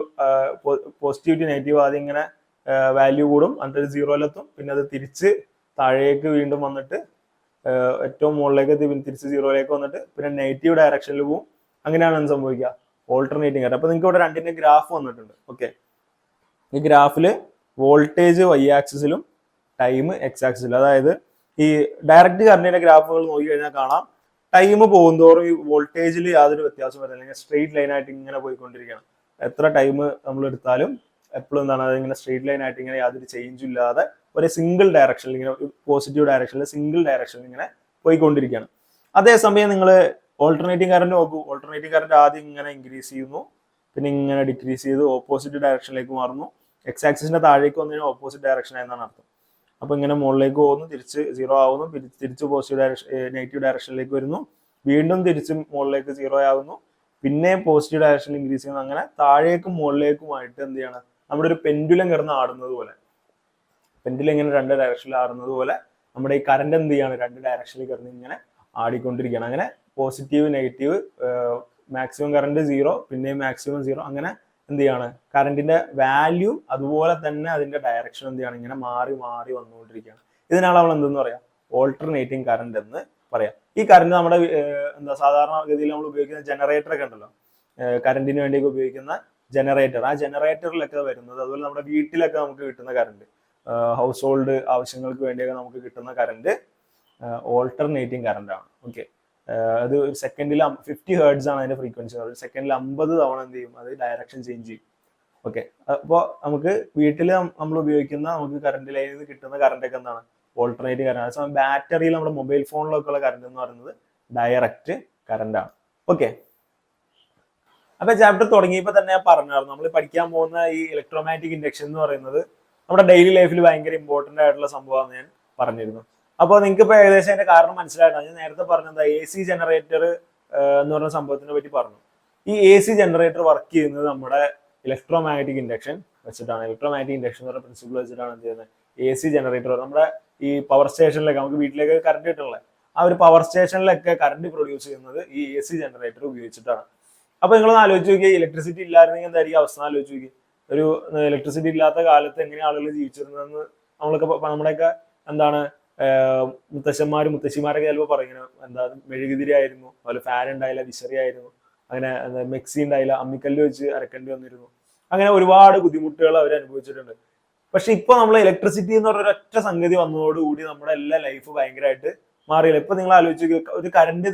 ടു നെഗറ്റീവ് ആദ്യം ഇങ്ങനെ വാല്യൂ കൂടും, എന്നിട്ട് സീറോയിലെത്തും, പിന്നെ അത് തിരിച്ച് താഴേക്ക് വീണ്ടും വന്നിട്ട് ഏറ്റവും മുകളിലേക്ക് തിരിച്ച് സീറോയിലേക്ക് വന്നിട്ട് പിന്നെ നെഗറ്റീവ് ഡയറക്ഷനിൽ പോകും. അങ്ങനെയാണ് എന്ത് സംഭവിക്കുക? Alternating current. അപ്പൊ നിങ്ങൾക്ക് ഇവിടെ രണ്ടിന്റെ ഗ്രാഫ് വന്നിട്ടുണ്ട്. ഓക്കെ, ഈ ഗ്രാഫില് വോൾട്ടേജ് Y ആക്സിസിലും ടൈം X ആക്സിസിലും, അതായത് ഈ ഡയറക്റ്റ് കറണ്ടിന്റെ ഗ്രാഫുകൾ നോക്കി കഴിഞ്ഞാൽ കാണാം ടൈം പോകുന്തോറും ഈ വോൾട്ടേജിൽ യാതൊരു വ്യത്യാസം വരുന്നില്ല, അല്ലെങ്കിൽ സ്ട്രെയിറ്റ് ലൈൻ ആയിട്ട് ഇങ്ങനെ പോയിക്കൊണ്ടിരിക്കുകയാണ്. എത്ര ടൈം നമ്മൾ എടുത്താലും എപ്പോഴും എന്താണ്? അതിങ്ങനെ സ്ട്രെയിറ്റ് ലൈൻ ആയിട്ട് ഇങ്ങനെ യാതൊരു ചേഞ്ചും ഇല്ലാതെ ഒരു സിംഗിൾ ഡയറക്ഷനിൽ ഇങ്ങനെ, പോസിറ്റീവ് ഡയറക്ഷനിൽ സിംഗിൾ ഡയറക്ഷനിൽ ഇങ്ങനെ പോയിക്കൊണ്ടിരിക്കുകയാണ്. അതേസമയം നിങ്ങൾ ഓൾട്ടർനേറ്റിംഗ് കറണ്ട് നോക്കൂ. ഓൾട്ടർനേറ്റിംഗ് കറണ്ട് ആദ്യം ഇങ്ങനെ ഇൻക്രീസ് ചെയ്യുന്നു, പിന്നെ ഇങ്ങനെ ഡിക്രീസ് ചെയ്ത് ഓപ്പോസിറ്റ് ഡയറക്ഷനിലേക്ക് മാറുന്നു. X ആക്സിസിന്റെ താഴേക്ക് വന്നതിന് ഓപ്പോസിറ്റ് ഡയറക്ഷൻ എന്നാണ് അർത്ഥം. അപ്പോൾ ഇങ്ങനെ മുകളിലേക്ക് പോകുന്നു, തിരിച്ച് 0 ആവുന്നു, തിരിച്ച് പോസിറ്റീവ് ഡയറക്ഷൻ നെഗറ്റീവ് ഡയറക്ഷനിലേക്ക് വരുന്നു, വീണ്ടും തിരിച്ച് മുകളിലേക്ക് 0 ആകുന്നു, പിന്നെ പോസിറ്റീവ് ഡയറക്ഷനിൽ ഇൻക്രീസ് ചെയ്യുന്നു. അങ്ങനെ താഴേക്കും മുകളിലേക്കുമായിട്ട് എന്ത് ചെയ്യണം, നമ്മുടെ ഒരു പെൻഡുലം കിടന്ന് ആടുന്നത് പോലെ, പെൻഡുലം ഇങ്ങനെ 2 ഡയറക്ഷനിൽ ആടുന്നത് പോലെ നമ്മുടെ ഈ കറണ്ട് എന്ത് ചെയ്യാണ്, 2 ഡയറക്ഷനിൽ കിടന്ന് ഇങ്ങനെ ആടിക്കൊണ്ടിരിക്കുകയാണ്. അങ്ങനെ പോസിറ്റീവ് നെഗറ്റീവ്, മാക്സിമം കറണ്ട് 0, പിന്നെയും മാക്സിമം 0, അങ്ങനെ എന്ത് ചെയ്യാണ്, കറണ്ടിന്റെ വാല്യൂ അതുപോലെ തന്നെ അതിന്റെ ഡയറക്ഷൻ എന്ത് ചെയ്യാണ്, ഇങ്ങനെ മാറി മാറി വന്നുകൊണ്ടിരിക്കുകയാണ്. ഇതിനാണ് നമ്മൾ എന്തെന്ന് പറയാം, ഓൾട്ടർനേറ്റിംഗ് കറണ്ട് എന്ന് പറയാം. ഈ കറണ്ട് നമ്മുടെ എന്താ സാധാരണ ഗതിയിൽ നമ്മൾ ഉപയോഗിക്കുന്ന ജനറേറ്റർ ഒക്കെ ഉണ്ടല്ലോ, കറണ്ടിന് വേണ്ടിയൊക്കെ ഉപയോഗിക്കുന്ന ജനറേറ്റർ, ആ ജനറേറ്ററിലൊക്കെ വരുന്നത്, അതുപോലെ നമ്മുടെ വീട്ടിലൊക്കെ നമുക്ക് കിട്ടുന്ന കറണ്ട്, ഹൗസ് ഹോൾഡ് ആവശ്യങ്ങൾക്ക് വേണ്ടിയൊക്കെ നമുക്ക് കിട്ടുന്ന കറണ്ട് ഓൾട്ടർനേറ്റിംഗ് കറണ്ട് ആണ്. ഓക്കെ, അത് ഒരു സെക്കൻഡിൽ 50 ഹെർട്സ് ആണ് അതിന്റെ ഫ്രീക്വൻസി. ഒരു സെക്കൻഡിൽ 50 തവണ എന്ത് ചെയ്യും, അത് ഡയറക്ഷൻ ചേഞ്ച് ചെയ്യും. ഓക്കെ, അപ്പോൾ നമുക്ക് വീട്ടിൽ നമ്മൾ ഉപയോഗിക്കുന്ന നമുക്ക് കറണ്ട് ലൈനിൽ നിന്ന് കിട്ടുന്ന കറണ്ട് ഒക്കെ എന്താണ്, ഓൾട്ടർനേറ്റീവ് കറണ്ട്. അതേസമയം ബാറ്ററിയിൽ നമ്മുടെ മൊബൈൽ ഫോണിലൊക്കെ ഉള്ള കറണ്ട് എന്ന് പറയുന്നത് ഡയറക്റ്റ് കറണ്ട് ആണ്. ഓക്കെ, അപ്പൊ ചാപ്റ്റർ തുടങ്ങിയപ്പോൾ തന്നെ ഞാൻ പറഞ്ഞായിരുന്നു, നമ്മൾ പഠിക്കാൻ പോകുന്ന ഈ ഇലക്ട്രോമാഗ്നറ്റിക് ഇൻഡക്ഷൻ എന്ന് പറയുന്നത് നമ്മുടെ ഡെയിലി ലൈഫിൽ ഭയങ്കര ഇമ്പോർട്ടന്റ് ആയിട്ടുള്ള സംഭവമാണെന്ന് ഞാൻ പറഞ്ഞിരുന്നു. അപ്പോൾ നിങ്ങൾക്ക് ഇപ്പോൾ ഏകദേശം അതിന്റെ കാരണം മനസ്സിലായിട്ടാണ്. ഞാൻ നേരത്തെ പറഞ്ഞത് AC ജനറേറ്റർ എന്ന് പറയുന്ന സംഭവത്തിനെ പറ്റി പറഞ്ഞു. ഈ AC ജനറേറ്റർ വർക്ക് ചെയ്യുന്നത് നമ്മുടെ ഇലക്ട്രോമാഗ്നറ്റിക് ഇൻഡക്ഷൻ വെച്ചിട്ടാണ്. ഇലക്ട്രോമാഗ്നറ്റിക് ഇൻഡക്ഷൻ എന്ന് പറയുന്ന പ്രിൻസിപ്പിൾ വെച്ചിട്ടാണ് എന്ത് ചെയ്യുന്നത്, AC ജനറേറ്റർ. നമ്മുടെ ഈ പവർ സ്റ്റേഷനിലൊക്കെ നമുക്ക് വീട്ടിലേക്ക് കറണ്ട് കിട്ടുന്നില്ല, ആ ഒരു പവർ സ്റ്റേഷനിലൊക്കെ കറണ്ട് പ്രൊഡ്യൂസ് ചെയ്യുന്നത് ഈ AC ജനറേറ്റർ ഉപയോഗിച്ചിട്ടാണ്. അപ്പൊ നിങ്ങളൊന്ന് ആലോചിച്ച് നോക്കിയാൽ, ഇലക്ട്രിസിറ്റി ഇല്ലായിരുന്നെങ്കിൽ എന്തായിരിക്കും അവസ്ഥ ആലോചിച്ച് നോക്കി. ഒരു ഇലക്ട്രിസിറ്റി ഇല്ലാത്ത കാലത്ത് എങ്ങനെ ആളുകൾ ജീവിച്ചിരുന്നതെന്ന് നമ്മുടെയൊക്കെ എന്താണ് മുത്തശ്ശന്മാരും മുത്തശ്ശിമാരൊക്കെ ചിലപ്പോൾ പറയുന്നത് എന്താ, മെഴുകുതിരി ആയിരുന്നു, അതുപോലെ ഫാൻ ഉണ്ടായില്ല, വിശറി ആയിരുന്നു, അങ്ങനെ മിക്സി ഉണ്ടായില്ല, അമ്മിക്കല്ല് വെച്ച് അരക്കേണ്ടി വന്നിരുന്നു, അങ്ങനെ ഒരുപാട് ബുദ്ധിമുട്ടുകൾ അവർ അനുഭവിച്ചിട്ടുണ്ട്. പക്ഷെ ഇപ്പൊ നമ്മൾ ഇലക്ട്രിസിറ്റി എന്ന് പറഞ്ഞ ഒരൊറ്റ സംഗതി വന്നതോടുകൂടി നമ്മുടെ എല്ലാ ലൈഫ് ഭയങ്കരമായിട്ട് മാറിയില്ല. ഇപ്പൊ നിങ്ങൾ ആലോചിച്ച് ഒരു കറണ്ട്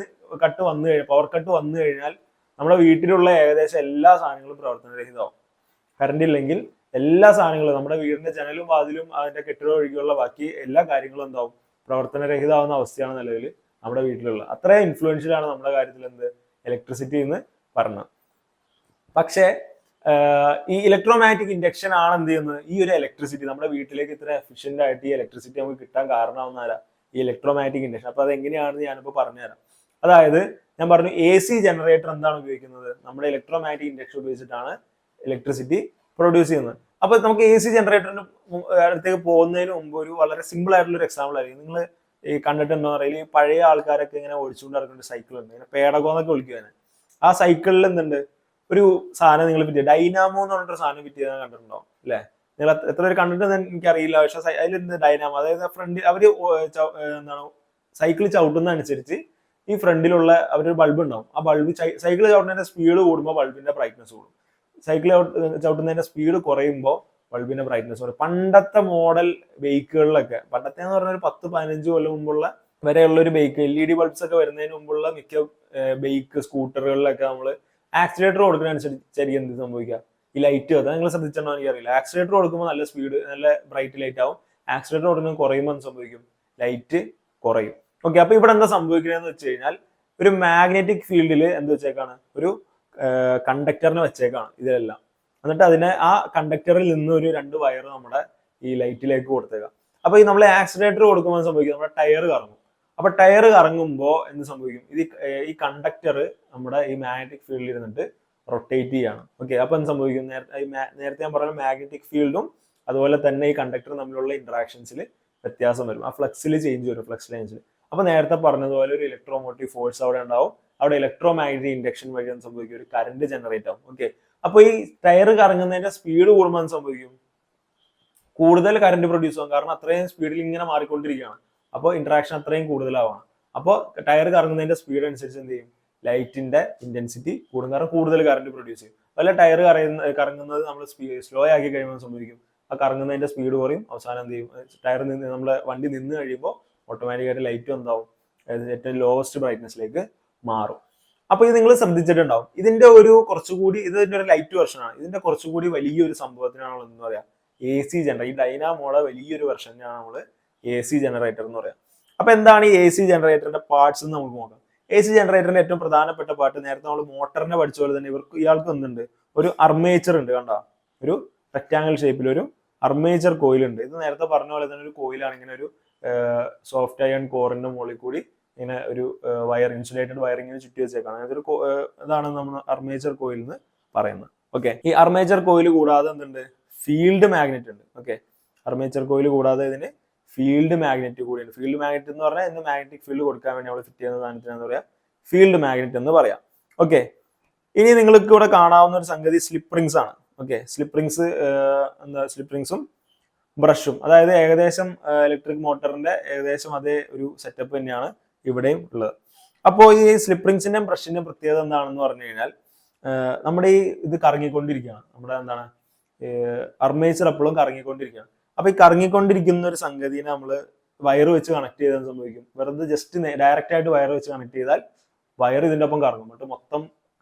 കട്ട് വന്നു കഴിഞ്ഞാൽ, പവർ കട്ട് വന്നു കഴിഞ്ഞാൽ നമ്മുടെ വീട്ടിലുള്ള ഏകദേശം എല്ലാ സാധനങ്ങളും പ്രവർത്തനരഹിതമാവും. കറണ്ട് ഇല്ലെങ്കിൽ എല്ലാ സാധനങ്ങളും, നമ്മുടെ വീടിന്റെ ജനലും വാതിലും അതിന്റെ കെട്ടിടം ഒഴികെയുള്ള ബാക്കി എല്ലാ കാര്യങ്ങളും എന്താവും, പ്രവർത്തനരഹിതമാവുന്ന അവസ്ഥയാണ് നിലവിൽ നമ്മുടെ വീട്ടിലുള്ളത്. അത്രയും ഇൻഫ്ലുവൻഷ്യലാണ് നമ്മുടെ കാര്യത്തിൽ എന്ത്, ഇലക്ട്രിസിറ്റി എന്ന് പറഞ്ഞത്. പക്ഷേ ഈ ഇലക്ട്രോമാഗ്നറ്റിക് ഇൻഡക്ഷൻ ആണ് എന്ത് ചെയ്യുന്നത്, ഈ ഒരു ഇലക്ട്രിസിറ്റി നമ്മുടെ വീട്ടിലേക്ക് ഇത്ര എഫിഷ്യന്റ് ആയിട്ട് ഈ ഇലക്ട്രിസിറ്റി നമുക്ക് കിട്ടാൻ കാരണമാവുന്നതാരാ, ഈ ഇലക്ട്രോമാഗ്നറ്റിക് ഇൻഡക്ഷൻ. അപ്പൊ അത് എങ്ങനെയാണെന്ന് ഞാനിപ്പോൾ പറഞ്ഞുതരാം. അതായത് ഞാൻ പറഞ്ഞു, AC ജനറേറ്റർ എന്താണ് ഉപയോഗിക്കുന്നത്, നമ്മുടെ ഇലക്ട്രോമാഗ്നറ്റിക് ഇൻഡക്ഷൻ ഉപയോഗിച്ചിട്ടാണ് ഇലക്ട്രിസിറ്റി പ്രൊഡ്യൂസ് ചെയ്യുന്നത്. അപ്പൊ നമുക്ക് AC ജനറേറ്ററിന് അടുത്തേക്ക് പോകുന്നതിന് മുമ്പ് ഒരു വളരെ സിമ്പിൾ ആയിട്ടുള്ള ഒരു എക്സാമ്പിൾ ആയിരിക്കും. നിങ്ങൾ ഈ കണ്ടിട്ടുണ്ടോ അറിയില്ല, ഈ പഴയ ആൾക്കാരൊക്കെ ഇങ്ങനെ ഓടിച്ചുകൊണ്ട് നടക്കുന്ന സൈക്കിൾ ഉണ്ട്, ഇങ്ങനെ പേടകോ എന്നൊക്കെ വിളിക്കുവാന്. ആ സൈക്കിളിൽ എന്തുണ്ട്, ഒരു സാധനം നിങ്ങൾ ഫിറ്റ്, ഡൈനാമോ എന്ന് പറഞ്ഞിട്ടൊരു സാധനം ഫിറ്റ് ചെയ്താൽ കണ്ടിട്ടുണ്ടോ അല്ലെ? നിങ്ങൾ എത്ര പേര് കണ്ടിട്ട് എനിക്കറിയില്ല, പക്ഷെ അതിലെന്ത് ഡൈനാമോ, അതായത് ഫ്രണ്ട് അവര് എന്താണ് സൈക്കിൾ ചവിട്ടുന്ന അനുസരിച്ച് ഈ ഫ്രണ്ടിലുള്ള അവരൊരു ബൾബ് ഉണ്ടാവും. ആ ബൾബ് സൈക്കിൾ ചവിട്ടുന്നതിന്റെ സ്പീഡ് കൂടുമ്പോൾ ബൾബിന്റെ ബ്രൈറ്റ്നസ് കൂടും, സൈക്കിൾ ചവിട്ടുന്നതിന്റെ സ്പീഡ് കുറയുമ്പോൾ ബൾബിന്റെ ബ്രൈറ്റ്നസ് കുറയും. പണ്ടത്തെ മോഡൽ ബൈക്കുകളിലൊക്കെ, പണ്ടത്തെ എന്ന് പറഞ്ഞാൽ ഒരു 10-15 കൊല്ലം മുമ്പുള്ള വരെയുള്ള ഒരു ബൈക്ക്, LED ബൾബ്സ് ഒക്കെ വരുന്നതിന് മുമ്പുള്ള മിക്ക ബൈക്ക് സ്കൂട്ടറുകളിലൊക്കെ നമ്മൾ ആക്സിലേറ്റർ കൊടുക്കുന്ന അനുസരിച്ചായിരിക്കും എന്ത് സംഭവിക്കുക, ഈ ലൈറ്റ് കത്താൻ. നിങ്ങൾ ശ്രദ്ധിച്ചോ എനിക്കറിയില്ല, ആക്സിലേറ്റർ കൊടുക്കുമ്പോൾ നല്ല സ്പീഡ്, നല്ല ബ്രൈറ്റ് ലൈറ്റ് ആവും, ആക്സിലേറ്റർ കൊടുക്കുന്നത് കുറയുമ്പോൾ എന്ത് സംഭവിക്കും, ലൈറ്റ് കുറയും. ഓക്കെ, അപ്പൊ ഇവിടെ എന്താ സംഭവിക്കുന്നതെന്ന് വെച്ച് കഴിഞ്ഞാൽ, ഒരു മാഗ്നറ്റിക് ഫീൽഡിൽ എന്ത് വെച്ചേക്കാണ്, ഒരു കണ്ടക്ടറിനെ വെച്ചേക്കാണ് ഇതിലെല്ലാം. എന്നിട്ട് അതിനെ ആ കണ്ടക്ടറിൽ നിന്ന് ഒരു 2 വയർ നമ്മുടെ ഈ ലൈറ്റിലേക്ക് കൊടുത്തേക്കാം. അപ്പൊ ഈ നമ്മൾ ആക്സിലേറ്റർ കൊടുക്കുമ്പോൾ സംഭവിക്കും, നമ്മുടെ ടയർ കറങ്ങും. അപ്പൊ ടയർ കറങ്ങുമ്പോൾ എന്ത് സംഭവിക്കും, ഈ കണ്ടക്ടർ നമ്മുടെ ഈ മാഗ്നറ്റിക് ഫീൽഡിൽ ഇരുന്നിട്ട് റൊട്ടേറ്റ് ചെയ്യാണ്. ഓക്കെ, അപ്പൊ എന്ത് സംഭവിക്കും, നേരത്തെ ഞാൻ പറഞ്ഞ മാഗ്നറ്റിക് ഫീൽഡും അതുപോലെ തന്നെ ഈ കണ്ടക്ടറും തമ്മിലുള്ള ഇന്ററാക്ഷൻസിൽ വ്യത്യാസം വരും, ആ ഫ്ലക്സിൽ ചേഞ്ച് വരും, ഫ്ലക്സ് ലൈൻസിൽ. അപ്പൊ നേരത്തെ പറഞ്ഞതുപോലെ ഒരു ഇലക്ട്രോമോട്ടീവ് ഫോഴ്സ് അവിടെ ഉണ്ടാവും, അവിടെ ഇലക്ട്രോമാഗ്നറ്റിക് ഇൻഡക്ഷൻ വഴി എന്ത് സംഭവിക്കും, ഒരു കറണ്ട് ജനറേറ്റ് ആവും. ഓക്കെ, അപ്പൊ ഈ ടയർ കറങ്ങുന്നതിന്റെ സ്പീഡ് കൂടുമ്പോൾ എന്ത് സംഭവിക്കും, കൂടുതൽ കറണ്ട് പ്രൊഡ്യൂസ് ആവും, കാരണം അത്രയും സ്പീഡിൽ ഇങ്ങനെ മാറിക്കൊണ്ടിരിക്കുകയാണ്. അപ്പോൾ ഇന്ററാക്ഷൻ അത്രയും കൂടുതലാവണം. അപ്പോൾ ടയർ കറങ്ങുന്നതിന്റെ സ്പീഡ് അനുസരിച്ച് എന്ത് ചെയ്യും, ലൈറ്റിന്റെ ഇന്റൻസിറ്റി കൂടും, കാരണം കൂടുതൽ കറണ്ട് പ്രൊഡ്യൂസ് ചെയ്യും. അതുപോലെ ടയർ കറങ്ങുന്നത് നമ്മൾ സ്ലോ ആക്കി കഴിയുമ്പോൾ സംഭവിക്കും, ആ കറങ്ങുന്നതിന്റെ സ്പീഡ് കുറയും, അവസാനം എന്ത് ചെയ്യും, ടയർ നിന്ന് നമ്മളെ വണ്ടി നിന്ന് കഴിയുമ്പോൾ ഓട്ടോമാറ്റിക്കായിട്ട് ലൈറ്റ് എന്താവും, ഏറ്റവും ലോവസ്റ്റ് ബ്രൈറ്റ്നസ്സിലേക്ക് മാറും. അപ്പൊ ഇത് നിങ്ങൾ ശ്രദ്ധിച്ചിട്ടുണ്ടാവും. ഇതിന്റെ ഒരു കുറച്ചുകൂടി, ഇതിന്റെ ഒരു ലൈറ്റ് വെർഷൻ ആണ്. ഇതിന്റെ കുറച്ചുകൂടി വലിയൊരു സംഭവത്തിനാണ് എന്ന് പറയാ AC ജനറേറ്റർ. ഈ ഡൈനാമോയുടെ വലിയൊരു വെർഷനാണ് നമ്മൾ AC ജനറേറ്റർ എന്ന് പറയാം. അപ്പൊ എന്താണ് ഈ AC ജനറേറ്ററിന്റെ പാർട്സ് എന്ന് നമുക്ക് നോക്കാം. AC ജനറേറ്ററിന്റെ ഏറ്റവും പ്രധാനപ്പെട്ട പാർട്ട്, നേരത്തെ നമ്മൾ മോട്ടറിനെ പഠിച്ച പോലെ തന്നെ ഇയാൾക്ക് ഒന്നുണ്ട്, ഒരു അർമേച്ചർ ഉണ്ട്, കണ്ട ഒരു റെക്ടാങ്കിൾ ഷേപ്പിൽ ഒരു അർമേച്ചർ കോയിൽ ഉണ്ട്. ഇത് നേരത്തെ പറഞ്ഞ പോലെ തന്നെ ഒരു കോയിലാണ്. ഇങ്ങനെ ഒരു സോഫ്റ്റ് അയൺ കോറിന്റെ മുകളിൽ കൂടി ഇങ്ങനെ ഒരു വയർ, ഇൻസുലേറ്റഡ് വയർ ഇങ്ങനെ ചുറ്റി വെച്ചേക്കാണ്. അതൊരു ഇതാണ് നമ്മൾ അർമേച്ചർ കോയിൽ എന്ന് പറയുന്നത്. ഓക്കെ, ഈ അർമേച്ചർ കോയിൽ കൂടാതെ എന്തുണ്ട്, ഫീൽഡ് മാഗ്നറ്റ് ഉണ്ട്. ഓക്കെ, അർമേച്ചർ കോയിൽ കൂടാതെ ഇതിന് ഫീൽഡ് മാഗ്നറ്റ് കൂടിയുണ്ട്. ഫീൽഡ് മാഗ്നറ്റ് എന്ന് പറഞ്ഞാൽ ഇന്ന് മാഗ്നറ്റിക് ഫീൽഡ് കൊടുക്കാൻ വേണ്ടി നമ്മൾ ഫിറ്റ് ചെയ്യുന്ന സാധനത്തിനാന്ന് പറയാം ഫീൽഡ് മാഗ്നറ്റ് എന്ന് പറയാം. ഓക്കെ, ഇനി നിങ്ങൾക്ക് ഇവിടെ കാണാവുന്ന ഒരു സംഗതി സ്ലിപ്പ് റിങ്സ് ആണ്. ഓക്കെ, സ്ലിപ്പ് റിങ്സ് സ്ലിപ്പ് റിങ്സും ബ്രഷും, അതായത് ഏകദേശം ഇലക്ട്രിക് മോട്ടറിന്റെ ഏകദേശം അതേ ഒരു സെറ്റപ്പ് തന്നെയാണ് ഇവിടെയും ഉള്ളത്. അപ്പോൾ ഈ സ്ലിപ്പ് റിങ്സിന്റെയും ബ്രഷിന്റെയും പ്രത്യേകത എന്താണെന്ന് പറഞ്ഞു കഴിഞ്ഞാൽ നമ്മുടെ ഈ ഇത് കറങ്ങിക്കൊണ്ടിരിക്കുകയാണ്. നമ്മുടെ എന്താണ് അർമേച്ചർ എപ്പോഴും കറങ്ങിക്കൊണ്ടിരിക്കുകയാണ്. അപ്പൊ ഈ കറങ്ങിക്കൊണ്ടിരിക്കുന്ന ഒരു സംഗതിനെ നമ്മൾ വയർ വെച്ച് കണക്ട് ചെയ്താൽ സംഭവിക്കും, വെറുതെ ജസ്റ്റ് ഡയറക്റ്റ് ആയിട്ട് വയർ വെച്ച് കണക്ട് ചെയ്താൽ വയർ ഇതിന്റെ ഒപ്പം കറങ്ങും, എന്നിട്ട് മൊത്തം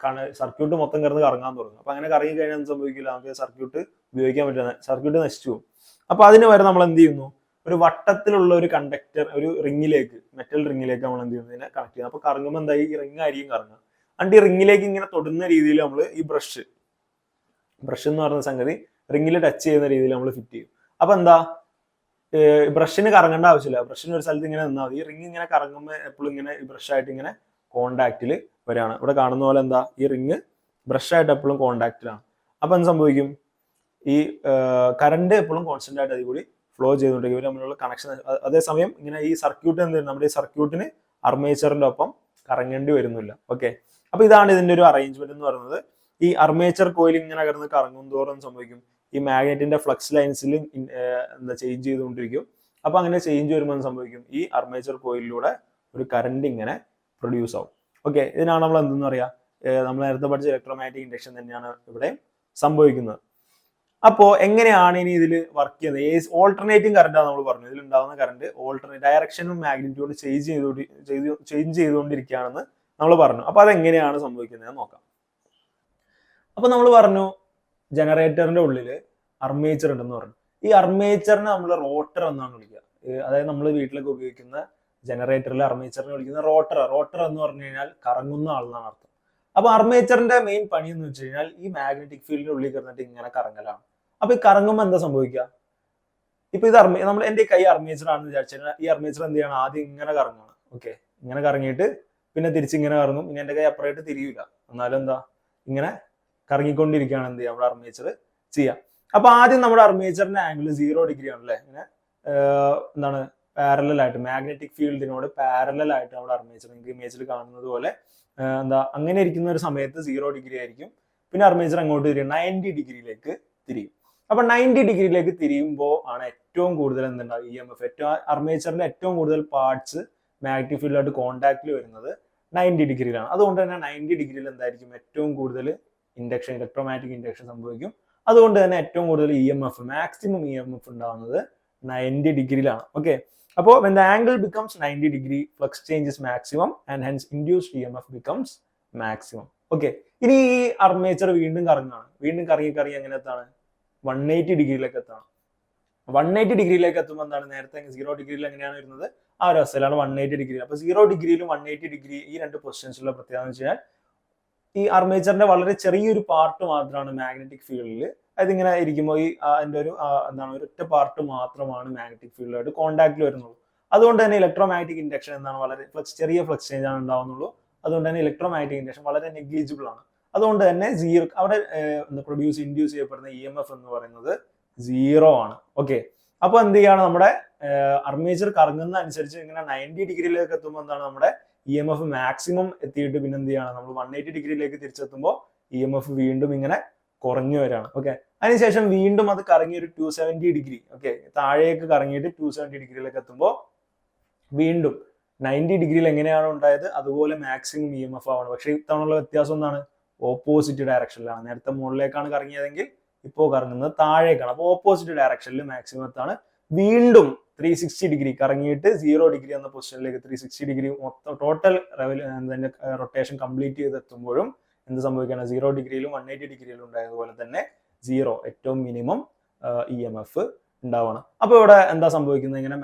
സർക്യൂട്ട് മൊത്തം കിടന്ന് കറങ്ങാൻ തുടങ്ങും. അപ്പൊ അങ്ങനെ കറങ്ങി കഴിഞ്ഞാൽ സംഭവിക്കില്ല, നമുക്ക് സർക്യൂട്ട് ഉപയോഗിക്കാൻ പറ്റുന്ന സർക്യൂട്ട് നശിച്ചു പോകും. അപ്പൊ അതിന് വരെ നമ്മൾ എന്ത് ചെയ്യുന്നു, ഒരു വട്ടത്തിലുള്ള ഒരു കണ്ടക്ടർ, ഒരു റിങ്ങിലേക്ക്, മെറ്റൽ റിങ്ങിലേക്ക് നമ്മൾ എന്ത് ചെയ്യുന്നതിനെ കണക്ട് ചെയ്യുന്നത്. അപ്പൊ കറങ്ങുമ്പോൾ എന്തായി, ഈ റിങ് ആയിരിക്കും കറങ്ങുക. അണ്ട് ഈ റിങ്ങിലേക്ക് ഇങ്ങനെ തൊടുന്ന രീതിയിൽ നമ്മൾ ഈ ബ്രഷ് എന്ന് പറയുന്ന സംഗതി റിങ്ങിൽ ടച്ച് ചെയ്യുന്ന രീതിയിൽ നമ്മൾ ഫിറ്റ് ചെയ്യും. അപ്പൊ എന്താ, ബ്രഷിന് കറങ്ങേണ്ട ആവശ്യമില്ല, ബ്രഷിന് ഒരു സ്ഥലത്ത് ഇങ്ങനെ നിന്നാൽ മതി. ഈ റിങ് ഇങ്ങനെ കറങ്ങുമ്പോൾ എപ്പോഴും ഇങ്ങനെ ഈ ബ്രഷായിട്ട് ഇങ്ങനെ കോണ്ടാക്റ്റിൽ വരികയാണ്. ഇവിടെ കാണുന്ന പോലെ എന്താ, ഈ റിങ് ബ്രഷായിട്ട് എപ്പോഴും കോണ്ടാക്റ്റിലാണ്. അപ്പൊ എന്ത് സംഭവിക്കും, ഈ കറണ്ട് എപ്പോഴും കോൺസ്റ്റന്റ് ആയിട്ട് അതിൽ കൂടി ഫ്ലോ ചെയ്തുകൊണ്ടിരിക്കും, ഇവർ തമ്മിലുള്ള കണക്ഷൻ. അതേസമയം ഇങ്ങനെ ഈ സർക്യൂട്ട് എന്ത്, നമ്മുടെ ഈ സർക്യൂട്ടിന് അർമേച്ചറിന്റെ ഒപ്പം കറങ്ങേണ്ടി വരുന്നില്ല. ഓക്കെ, അപ്പൊ ഇതാണ് ഇതിന്റെ ഒരു അറേഞ്ച്മെന്റ് എന്ന് പറയുന്നത്. ഈ അർമേച്ചർ കോയിൽ ഇങ്ങനെ കിടന്ന് കറങ്ങും തോറും സംഭവിക്കും, ഈ മാഗ്നറ്റിന്റെ ഫ്ലക്സ് ലൈൻസിൽ എന്താ ചേഞ്ച് ചെയ്തുകൊണ്ടിരിക്കും. അപ്പൊ അങ്ങനെ ചേഞ്ച് വരുമ്പോൾ സംഭവിക്കും, ഈ അർമേച്ചർ കോയിലിലൂടെ ഒരു കറണ്ട് ഇങ്ങനെ പ്രൊഡ്യൂസ് ആവും. ഓക്കെ, ഇതിനാണ് നമ്മൾ എന്തെന്ന് പറയാ, നമ്മൾ നേരത്തെ പഠിച്ച ഇലക്ട്രോമാഗ്നറ്റിക് ഇൻഡക്ഷൻ തന്നെയാണ് ഇവിടെ സംഭവിക്കുന്നത്. അപ്പോൾ എങ്ങനെയാണ് ഇനി ഇതിൽ വർക്ക് ചെയ്യുന്നത്? ഓൾട്ടർനേറ്റിംഗ് കറണ്ടാണ് നമ്മൾ പറഞ്ഞു. ഇതിൽ ഉണ്ടാകുന്ന കറണ്ട് ഡയറക്ഷനും മാഗ്നിറ്റ്യൂഡ് ചേഞ്ച് ചെയ്തുകൊണ്ടിരിക്കുകയാണെന്ന് നമ്മൾ പറഞ്ഞു. അപ്പൊ അതെങ്ങനെയാണ് സംഭവിക്കുന്നത് നോക്കാം. അപ്പൊ നമ്മൾ പറഞ്ഞു ജനറേറ്ററിന്റെ ഉള്ളില് അർമേച്ചർ ഉണ്ടെന്ന് പറഞ്ഞു. ഈ അർമേച്ചറിനെ നമ്മൾ റോട്ടർ എന്നാണ് വിളിക്കുക. അതായത് നമ്മൾ വീട്ടിലൊക്കെ ഉപയോഗിക്കുന്ന ജനറേറ്ററിൽ അർമേച്ചറിനെ വിളിക്കുന്ന റോട്ടർ എന്ന് പറഞ്ഞു കഴിഞ്ഞാൽ കറങ്ങുന്ന ആളെന്നാണ് അർത്ഥം. അപ്പൊ അർമേച്ചറിന്റെ മെയിൻ പണി എന്ന് വെച്ച് കഴിഞ്ഞാൽ ഈ മാഗ്നറ്റിക് ഫീൽഡിന്റെ ഉള്ളിൽ കിടന്നിട്ട് ഇങ്ങനെ കറങ്ങലാണ്. അപ്പൊ ഈ കറങ്ങുമ്പോൾ എന്താ സംഭവിക്കുക, ഇപ്പൊ ഇത് നമ്മൾ എന്റെ കൈ അർമേച്ചർ ആണെന്ന് വിചാരിച്ചാൽ ഈ അർമേച്ചർ എന്ത് ചെയ്യണം, ആദ്യം ഇങ്ങനെ കറങ്ങണം. ഓക്കെ, ഇങ്ങനെ കറങ്ങിയിട്ട് പിന്നെ തിരിച്ചിങ്ങനെ കറങ്ങും. ഇനി എന്റെ കൈ അപ്പുറമായിട്ട് തിരിയില്ല, എന്നാലും എന്താ ഇങ്ങനെ കറങ്ങിക്കൊണ്ടിരിക്കുകയാണ് എന്ത് ചെയ്യുക, നമ്മുടെ അർമേച്ചർ ചെയ്യാം. അപ്പൊ ആദ്യം നമ്മുടെ അർമേച്ചറിന്റെ ആംഗിൾ 0 ഡിഗ്രി ആണല്ലേ, ഇങ്ങനെ എന്താണ് പാരലൽ മാഗ്നറ്റിക് ഫീൽഡിനോട് പാരലൽ ആയിട്ട് നമ്മുടെ അർമേച്ചർ, നിങ്ങൾക്ക് ഇമേജിൽ കാണുന്നത് പോലെ എന്താ അങ്ങനെ ഇരിക്കുന്ന ഒരു സമയത്ത് 0 ഡിഗ്രി ആയിരിക്കും. പിന്നെ അർമേച്ചർ അങ്ങോട്ട് തിരിയും, 90 ഡിഗ്രിയിലേക്ക് തിരിയും. അപ്പൊ 90 ഡിഗ്രിയിലേക്ക് തിരിയുമ്പോൾ ആണ് ഏറ്റവും കൂടുതൽ എന്തുണ്ടാവും, EMF. അർമേച്ചറിന്റെ ഏറ്റവും കൂടുതൽ പാർട്സ് മാഗ്നറ്റിക് ഫീൽഡായിട്ട് കോണ്ടാക്റ്റിൽ വരുന്നത് 90 ഡിഗ്രിയിലാണ്. അതുകൊണ്ട് തന്നെ 90 ഡിഗ്രിയിൽ എന്തായിരിക്കും ഏറ്റവും കൂടുതൽ ഇൻഡക്ഷൻ, ഇലക്ട്രോമാഗ്നറ്റിക് ഇൻഡക്ഷൻ സംഭവിക്കും. അതുകൊണ്ട് തന്നെ ഏറ്റവും കൂടുതൽ EMF, മാക്സിമം EMF ഉണ്ടാവുന്നത് 90 ഡിഗ്രിയിലാണ്. ഓക്കെ, അപ്പോൾ when the angle becomes 90 degree, flux change is maximum and hence induced EMF becomes maximum. Okay, ഇനി ഈ അർമേച്ചർ വീണ്ടും കറങ്ങാണ്, വീണ്ടും കറങ്ങി എങ്ങനെ എത്താണ്, 180 ഡിഗ്രിയിലേക്ക് എത്താണ്. 180 ഡിഗ്രിയിലേക്ക് എത്തുമ്പോൾ എന്താണ്, നേരത്തെ 0 ഡിഗ്രിയിൽ എങ്ങനെയാണ് വരുന്നത്, ആ ഒരു അവസ്ഥയിലാണ് 180 ഡിഗ്രി. അപ്പൊ 0 ഡിഗ്രിയിലും 180 ഡിഗ്രി ഈ രണ്ട് പൊസിഷൻസിലുള്ള പ്രത്യേകത എന്ന് വെച്ച് കഴിഞ്ഞാൽ ഈ അർമേച്ചറിന്റെ വളരെ ചെറിയൊരു പാർട്ട് മാത്രമാണ് മാഗ്നറ്റിക് ഫീൽഡിൽ, അതിങ്ങനെ ഇരിക്കുമ്പോൾ ഈ അതിന്റെ ഒരു എന്താണ് ഒരൊറ്റ പാർട്ട് മാത്രമാണ് മാഗ്നറ്റിക് ഫീൽഡായിട്ട് കോണ്ടാക്റ്റിൽ വരുന്നുള്ളൂ. അതുകൊണ്ട് തന്നെ ഇലക്ട്രോമാഗ്നറ്റിക് ഇൻഡക്ഷൻ എന്താണ് വളരെ ചെറിയ ഫ്ലക്സ് ചേഞ്ച് ആണ് ഉണ്ടാവുന്നുള്ളൂ. അതുകൊണ്ട് തന്നെ ഇലക്ട്രോമാഗ്നറ്റിക് ഇൻഡക്ഷൻ വളരെ നെഗ്ലിജിബിൾ ആണ്. അതുകൊണ്ട് തന്നെ അവിടെ ഇൻഡ്യൂസ് ചെയ്യപ്പെടുന്ന EMF എന്ന് പറയുന്നത് 0 ആണ്. ഓക്കെ, അപ്പൊ എന്ത് ചെയ്യാണ്, നമ്മുടെ അർമേച്ചർ കറങ്ങുന്ന അനുസരിച്ച് ഇങ്ങനെ 90 ഡിഗ്രിയിലേക്ക് എത്തുമ്പോൾ എന്താണ് നമ്മുടെ EMF മാക്സിമം എത്തിയിട്ട് പിന്നെ എന്ത് ചെയ്യാണ്, നമ്മൾ 180 ഡിഗ്രിയിലേക്ക് തിരിച്ചെത്തുമ്പോൾ EMF വീണ്ടും ഇങ്ങനെ കുറഞ്ഞു വരാണ്. ഓക്കെ, അതിനുശേഷം വീണ്ടും അത് കറങ്ങി ഒരു 270 ഡിഗ്രി, ഓക്കെ, താഴേക്ക് കറങ്ങിയിട്ട് 270 ഡിഗ്രിയിലേക്ക് എത്തുമ്പോൾ വീണ്ടും 90 ഡിഗ്രിയിൽ എങ്ങനെയാണ് ഉണ്ടായത് അതുപോലെ മാക്സിമം EMF ആവണം. പക്ഷെ ഇത്തവണയുള്ള വ്യത്യാസം എന്താണ്, ഓപ്പോസിറ്റ് ഡയറക്ഷനിലാണ്. നേരത്തെ മുകളിലേക്കാണ് കറങ്ങിയതെങ്കിൽ ഇപ്പോൾ കറങ്ങുന്നത് താഴേക്കാണ്. അപ്പോൾ ഓപ്പോസിറ്റ് ഡയറക്ഷനിൽ മാക്സിമം എത്താണ്. വീണ്ടും 360 ഡിഗ്രി കറങ്ങിയിട്ട് 0 ഡിഗ്രി എന്ന പൊസിഷനിലേക്ക് 360 ഡിഗ്രി മൊത്തം ടോട്ടൽ റൊട്ടേഷൻ കംപ്ലീറ്റ് ചെയ്തെത്തുമ്പോഴും എന്ത് സംഭവിക്കണം, 0 ഡിഗ്രിയിലും 180 ഡിഗ്രിയിലും ഉണ്ടായതുപോലെ തന്നെ 0 ഏറ്റവും മിനിമം EMF ഉണ്ടാവണം. അപ്പൊ ഇവിടെ എന്താ സംഭവിക്കുന്നത്, ഇങ്ങനെ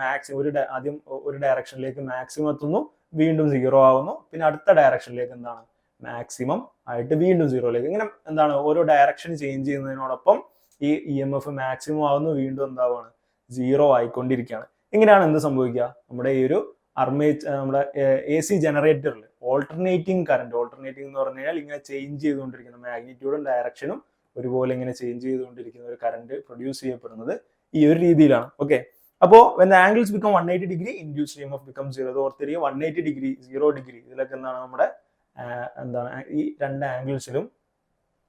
ആദ്യം ഒരു ഡയറക്ഷനിലേക്ക് മാക്സിമം എത്തുന്നു, വീണ്ടും 0 ആവുന്നു, പിന്നെ അടുത്ത ഡയറക്ഷനിലേക്ക് എന്താണ് മാക്സിമം ആയിട്ട് വീണ്ടും 0യിലേക്ക്, ഇങ്ങനെ എന്താണ് ഓരോ ഡയറക്ഷൻ ചേഞ്ച് ചെയ്യുന്നതിനോടൊപ്പം ഈ EMF മാക്സിമം ആവുന്നു, വീണ്ടും എന്താവാണ്, 0 ആയിക്കൊണ്ടിരിക്കുകയാണ്. ഇങ്ങനെയാണ് എന്ത് സംഭവിക്കുക, നമ്മുടെ ഈ ഒരു നമ്മുടെ AC ജനറേറ്ററിൽ ഓൾട്ടർനേറ്റിംഗ് എന്ന് പറഞ്ഞു കഴിഞ്ഞാൽ ഇങ്ങനെ ചേഞ്ച് ചെയ്തുകൊണ്ടിരിക്കുന്ന മാഗ്നിറ്റ്യൂഡും ഡയറക്ഷനും ഒരുപോലെ ഇങ്ങനെ ചേഞ്ച് ചെയ്തുകൊണ്ടിരിക്കുന്ന ഒരു കറണ്ട് പ്രൊഡ്യൂസ് ചെയ്യപ്പെടുന്നത് ഈ ഒരു രീതിയിലാണ്. ഓക്കെ, അപ്പോൾ when the angles become 180 degree, induced EMF becomes 0. അത് ഓർത്തിരിക്കുക, 180 degree 0 degree ഇതിലൊക്കെ എന്താണ് നമ്മുടെ ഈ രണ്ട് ആംഗിൾസിലും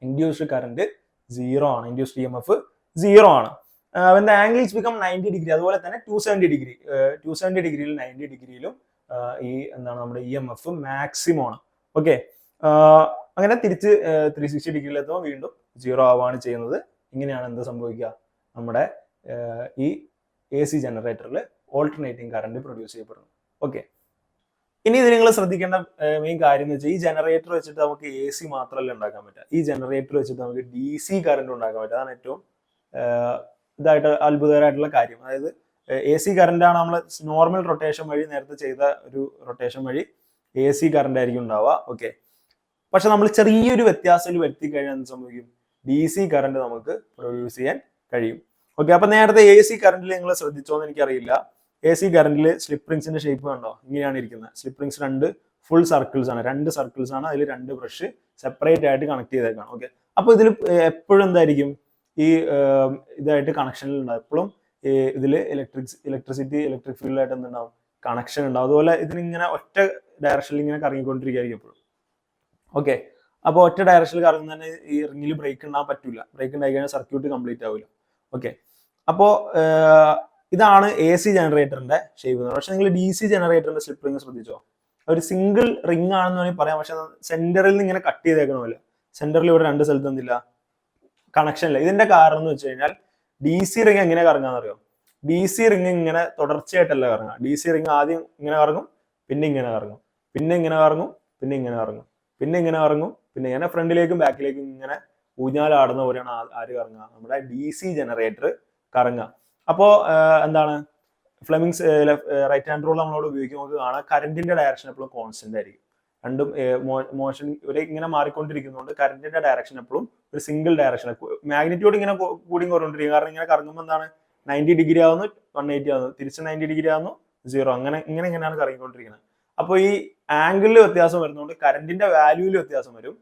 ഇൻഡ്യൂസ്ഡ് കറണ്ട് 0 ആണ്, ഇൻഡ്യൂസ്ഡ് EMF 0 ആണ്. when the angles become 90 degree, അതുപോലെ തന്നെ 270 degree 270 ഡിഗ്രിയിലും 90 ഡിഗ്രിയിലും ഈ എന്താണ് നമ്മുടെ EMF മാക്സിമം ആണ്. ഓക്കെ, അങ്ങനെ തിരിച്ച് 360 ഡിഗ്രിയിൽ എത്തുമ്പോൾ വീണ്ടും 0 ആവുകയാണ് ചെയ്യുന്നത്. ഇങ്ങനെയാണ് എന്ത് സംഭവിക്കുക, നമ്മുടെ ഈ AC ജനറേറ്ററിൽ ഓൾട്ടർനേറ്റിംഗ് കറണ്ട് പ്രൊഡ്യൂസ് ചെയ്യപ്പെടുന്നു. ഓക്കെ, ഇനി ഇത് നിങ്ങൾ ശ്രദ്ധിക്കേണ്ട മെയിൻ കാര്യം എന്ന് വെച്ചാൽ ഈ ജനറേറ്റർ വെച്ചിട്ട് നമുക്ക് AC മാത്രമല്ല ഉണ്ടാക്കാൻ പറ്റുക, ഈ ജനറേറ്റർ വെച്ചിട്ട് നമുക്ക് DC കറണ്ട് ഉണ്ടാക്കാൻ പറ്റും. അതാണ് ഏറ്റവും ഇതായിട്ട് അത്ഭുതകരമായിട്ടുള്ള കാര്യം. അതായത് AC കറണ്ടാണ് നമ്മൾ നോർമൽ റൊട്ടേഷൻ വഴി നേരത്തെ ചെയ്ത ഒരു റൊട്ടേഷൻ വഴി AC കറണ്ട് ആയിരിക്കും ഉണ്ടാവുക. ഓക്കെ, പക്ഷെ നമ്മൾ ചെറിയൊരു വ്യത്യാസത്തിൽ വരുത്തി കഴിഞ്ഞാൽ എന്ത് സംഭവിക്കും, DC കറണ്ട് നമുക്ക് പ്രൊഡ്യൂസ് ചെയ്യാൻ കഴിയും. ഓക്കെ, അപ്പൊ നേരത്തെ AC കറണ്ടിൽ നിങ്ങൾ ശ്രദ്ധിച്ചോന്ന് എനിക്കറിയില്ല, AC കറണ്ടിൽ സ്ലിപ്പ് റിങ്സിന്റെ ഷേപ്പ് കണ്ടോ, ഇങ്ങനെയാണ് ഇരിക്കുന്നത്. സ്ലിപ്പ് റിങ്സ് രണ്ട് ഫുൾ സർക്കിൾസ് ആണ്, രണ്ട് സർക്കിൾസ് ആണ്, അതിൽ രണ്ട് ബ്രഷ് സെപ്പറേറ്റ് ആയിട്ട് കണക്ട് ചെയ്തേക്കാണ്. ഓക്കെ, അപ്പൊ ഇതിൽ എപ്പോഴും എന്തായിരിക്കും ഈ ഇതായിട്ട് കണക്ഷനിൽ ഉണ്ടാവും, എപ്പോഴും ഇതിൽ ഇലക്ട്രിക് ഫീൽഡായിട്ട് എന്തുണ്ടാവും, കണക്ഷൻ ഉണ്ടാവും. അതുപോലെ ഇതിനിങ്ങനെ ഒറ്റ ഡയറക്ഷനിൽ ഇങ്ങനെ കറങ്ങിക്കൊണ്ടിരിക്കുകയായിരിക്കും എപ്പോഴും. ഓക്കെ, അപ്പോൾ ഒറ്റ ഡയറക്ഷനിൽ കറങ്ങുന്നതന്നെ ഈ റിങ്ങിൽ ബ്രേക്ക് ഉണ്ടാകാൻ പറ്റില്ല, ബ്രേക്ക് ഉണ്ടായി കഴിഞ്ഞാൽ സർക്യൂട്ട് കംപ്ലീറ്റ് ആവില്ല. ഓക്കെ, അപ്പോൾ ഇതാണ് AC ജനറേറ്ററിന്റെ ഷേപ്പ്. പക്ഷെ നിങ്ങൾ DC ജനറേറ്ററിന്റെ സ്ലിപ്പ് റിങ് ശ്രദ്ധിച്ചോ, ഒരു സിംഗിൾ റിംഗ് ആണെന്ന് വേണമെങ്കിൽ പറയാം, പക്ഷെ സെന്ററിൽ നിന്ന് ഇങ്ങനെ കട്ട് ചെയ്തേക്കണമല്ലോ, സെന്ററിൽ ഇവിടെ രണ്ട് സ്ഥലത്ത് എന്തില്ല, കണക്ഷൻ ഇല്ല. ഇതിന്റെ കാരണം എന്ന് വെച്ച് കഴിഞ്ഞാൽ DC റിങ് എങ്ങനെ കറങ്ങാന്നറിയോ, DC റിങ് ഇങ്ങനെ തുടർച്ചയായിട്ടല്ല കറങ്ങുക. DC റിങ് ആദ്യം ഇങ്ങനെ കറങ്ങും, പിന്നെ ഇങ്ങനെ കറങ്ങും, പിന്നെ ഇങ്ങനെ കറങ്ങും, പിന്നെ ഇങ്ങനെ കറങ്ങും, പിന്നെ ഇങ്ങനെ കറങ്ങും, പിന്നെ ഇങ്ങനെ ഫ്രണ്ടിലേക്കും ബാക്കിലേക്കും ഇങ്ങനെ ഊഞ്ഞാലാടുന്ന പോലെയാണ് ആര് കറങ്ങുക, നമ്മുടെ DC ജനറേറ്റർ കറങ്ങുക. അപ്പോൾ എന്താണ് ഫ്ലെമിങ്സ് റൈറ്റ് ഹാൻഡ് റൂൾ നമ്മളോട് ഉപയോഗിക്കുമ്പോൾ നമുക്ക് കാണാം കറന്റിന്റെ ഡയറക്ഷൻ എപ്പോഴും കോൺസ്റ്റന്റ് ആയിരിക്കും. രണ്ടും മോഷൻ ഒരേ ഇങ്ങനെ മാറിക്കൊണ്ടിരിക്കുന്നതുകൊണ്ട് കറന്റിന്റെ ഡയറക്ഷൻ എപ്പോഴും ഒരു സിംഗിൾ ഡയറക്ഷൻ, മാഗ്നിറ്റ്യൂഡ് ഇങ്ങനെ കൂടിയും കുറഞ്ഞുകൊണ്ടിരിക്കും. കാരണം ഇങ്ങനെ കറങ്ങുമ്പോൾ എന്താണ് 90 ഡിഗ്രി ആവുന്നു, 180 ആവുന്നു, തിരിച്ച് 90 ഡിഗ്രി ആവുന്നു, 0, ഇങ്ങനെയാണ് കറങ്ങിക്കൊണ്ടിരിക്കുന്നത്. അപ്പോൾ ഈ ആംഗിളിൽ വ്യത്യാസം വരുന്നതുകൊണ്ട് കറന്റിന്റെ വാല്യൂവിൽ വ്യത്യാസം വരും,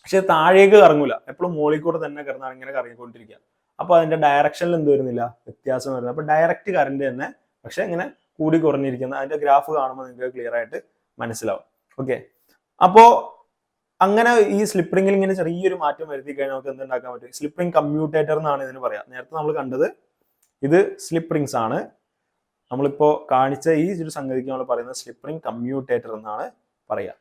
പക്ഷെ താഴേക്ക് കറങ്ങൂല, എപ്പോഴും മുകളിൽ കൂടെ തന്നെ കിടന്നാണ് ഇങ്ങനെ കറങ്ങിക്കൊണ്ടിരിക്കുക. അപ്പൊ അതിന്റെ ഡയറക്ഷനിൽ എന്ത് വരുന്നില്ല, വ്യത്യാസം വരുന്നത്. അപ്പൊ ഡയറക്റ്റ് കറന്റ് തന്നെ, പക്ഷെ ഇങ്ങനെ കൂടി കുറഞ്ഞിരിക്കുന്ന അതിന്റെ ഗ്രാഫ് കാണുമ്പോൾ നിങ്ങൾക്ക് ക്ലിയർ ആയിട്ട് മനസ്സിലാവും. ഓക്കെ, അപ്പോ അങ്ങനെ ഈ സ്ലിപ്പ് റിംഗിൽ ഇങ്ങനെ ചെറിയൊരു മാറ്റം വരുത്തി കഴിഞ്ഞാൽ നമുക്ക് എന്തുണ്ടാക്കാൻ പറ്റും, സ്ലിപ്പ് റിംഗ് കമ്മ്യൂട്ടേറ്റർ എന്നാണ് ഇതിന് പറയാം. നേരത്തെ നമ്മൾ കണ്ടത് ഇത് സ്ലിപ്പ് റിംഗ്സ് ആണ്, നമ്മളിപ്പോ കാണിച്ച ഈ ഒരു സംഗതിക്ക് നമ്മൾ പറയുന്നത് സ്ലിപ്പ് റിംഗ് കമ്മ്യൂട്ടേറ്റർ എന്നാണ് പറയാ.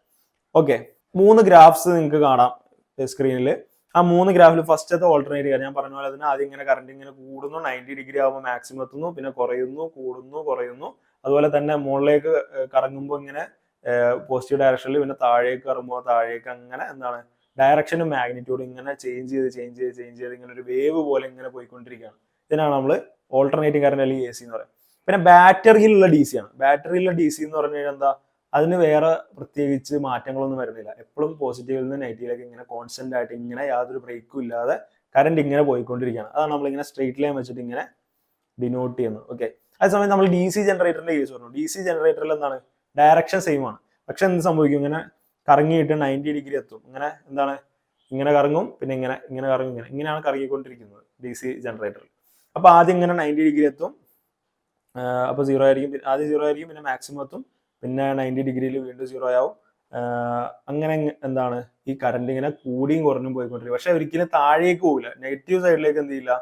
ഓക്കെ, 3 ഗ്രാഫ്സ് നിങ്ങൾക്ക് കാണാം സ്ക്രീനിൽ. ആ 3 ഗ്രാഫിൽ ഫസ്റ്റത്തെ ഓൾട്ടർനേറ്റ് ഞാൻ പറഞ്ഞ പോലെ തന്നെ ആദ്യം ഇങ്ങനെ കറണ്ട് ഇങ്ങനെ കൂടുന്നു, 90 ഡിഗ്രി ആകുമ്പോൾ മാക്സിമം എത്തുന്നു, പിന്നെ കുറയുന്നു, കൂടുന്നു, കുറയുന്നു. അതുപോലെ തന്നെ മുകളിലേക്ക് കറങ്ങുമ്പോൾ ഇങ്ങനെ പോസിറ്റീവ് ഡയറക്ഷനിൽ, പിന്നെ താഴേക്ക് കറങ്ങുമ്പോൾ താഴേക്ക്, അങ്ങനെ എന്താണ് ഡയറക്ഷനും മാഗ്നിറ്റ്യൂഡും ഇങ്ങനെ ചേഞ്ച് ചെയ്ത് ഇങ്ങനെ ഒരു വേവ് പോലെ ഇങ്ങനെ പോയിക്കൊണ്ടിരിക്കുകയാണ്. ഇതിനാണ് നമ്മൾ ഓൾട്ടർനേറ്റിംഗ് കറന്റ് അല്ലെങ്കിൽ AC എന്ന് പറയുന്നത്. പിന്നെ ബാറ്ററിയിലുള്ള DC ആണ്. ബാറ്ററിയിലുള്ള DC എന്ന് പറഞ്ഞു കഴിഞ്ഞാൽ എന്താ, അതിന് വേറെ പ്രത്യേകിച്ച് മാറ്റങ്ങളൊന്നും വരുന്നില്ല, എപ്പോഴും പോസിറ്റീവിൽ നിന്ന് നെഗറ്റീവിലേക്ക് ഇങ്ങനെ കോൺസ്റ്റന്റ് ആയിട്ട് ഇങ്ങനെ യാതൊരു ബ്രേക്കും ഇല്ലാതെ കറണ്ട് ഇങ്ങനെ പോയിക്കൊണ്ടിരിക്കുകയാണ്. അതാണ് നമ്മളിങ്ങനെ സ്ട്രെയിറ്റ് ലൈൻ വെച്ചിട്ട് ഇങ്ങനെ ഡിനോട്ട് ചെയ്യുന്നത്. ഓക്കെ, അതേസമയം നമ്മൾ DC ജനറേറ്ററിന്റെ കേസ് പറഞ്ഞു. DC ജനറേറ്ററിൽ എന്താണ്, ഡയറക്ഷൻ സെയിം ആണ്, പക്ഷെ എന്ത് സംഭവിക്കും, ഇങ്ങനെ കറങ്ങിയിട്ട് 90 ഡിഗ്രി എത്തും. ഇങ്ങനെ എന്താണ്, ഇങ്ങനെ കറങ്ങും, പിന്നെ ഇങ്ങനെ കറങ്ങും, ഇങ്ങനെയാണ് കറങ്ങിക്കൊണ്ടിരിക്കുന്നത് DC ജനറേറ്ററിൽ. അപ്പൊ ആദ്യം ഇങ്ങനെ 90 ഡിഗ്രി എത്തും, അപ്പൊ 0 ആയിരിക്കും, ആദ്യം 0 ആയിരിക്കും, പിന്നെ മാക്സിമം എത്തും, പിന്നെ 90 ഡിഗ്രിയിൽ വീണ്ടും 0 ആവും. അങ്ങനെ എന്താണ് ഈ കറണ്ട് ഇങ്ങനെ കൂടിയും കുറഞ്ഞും പോയിക്കൊണ്ടിരിക്കും. പക്ഷെ ഒരിക്കലും താഴേക്ക് പോകില്ല, നെഗറ്റീവ് സൈഡിലേക്ക് എന്ത് ചെയ്യില്ല,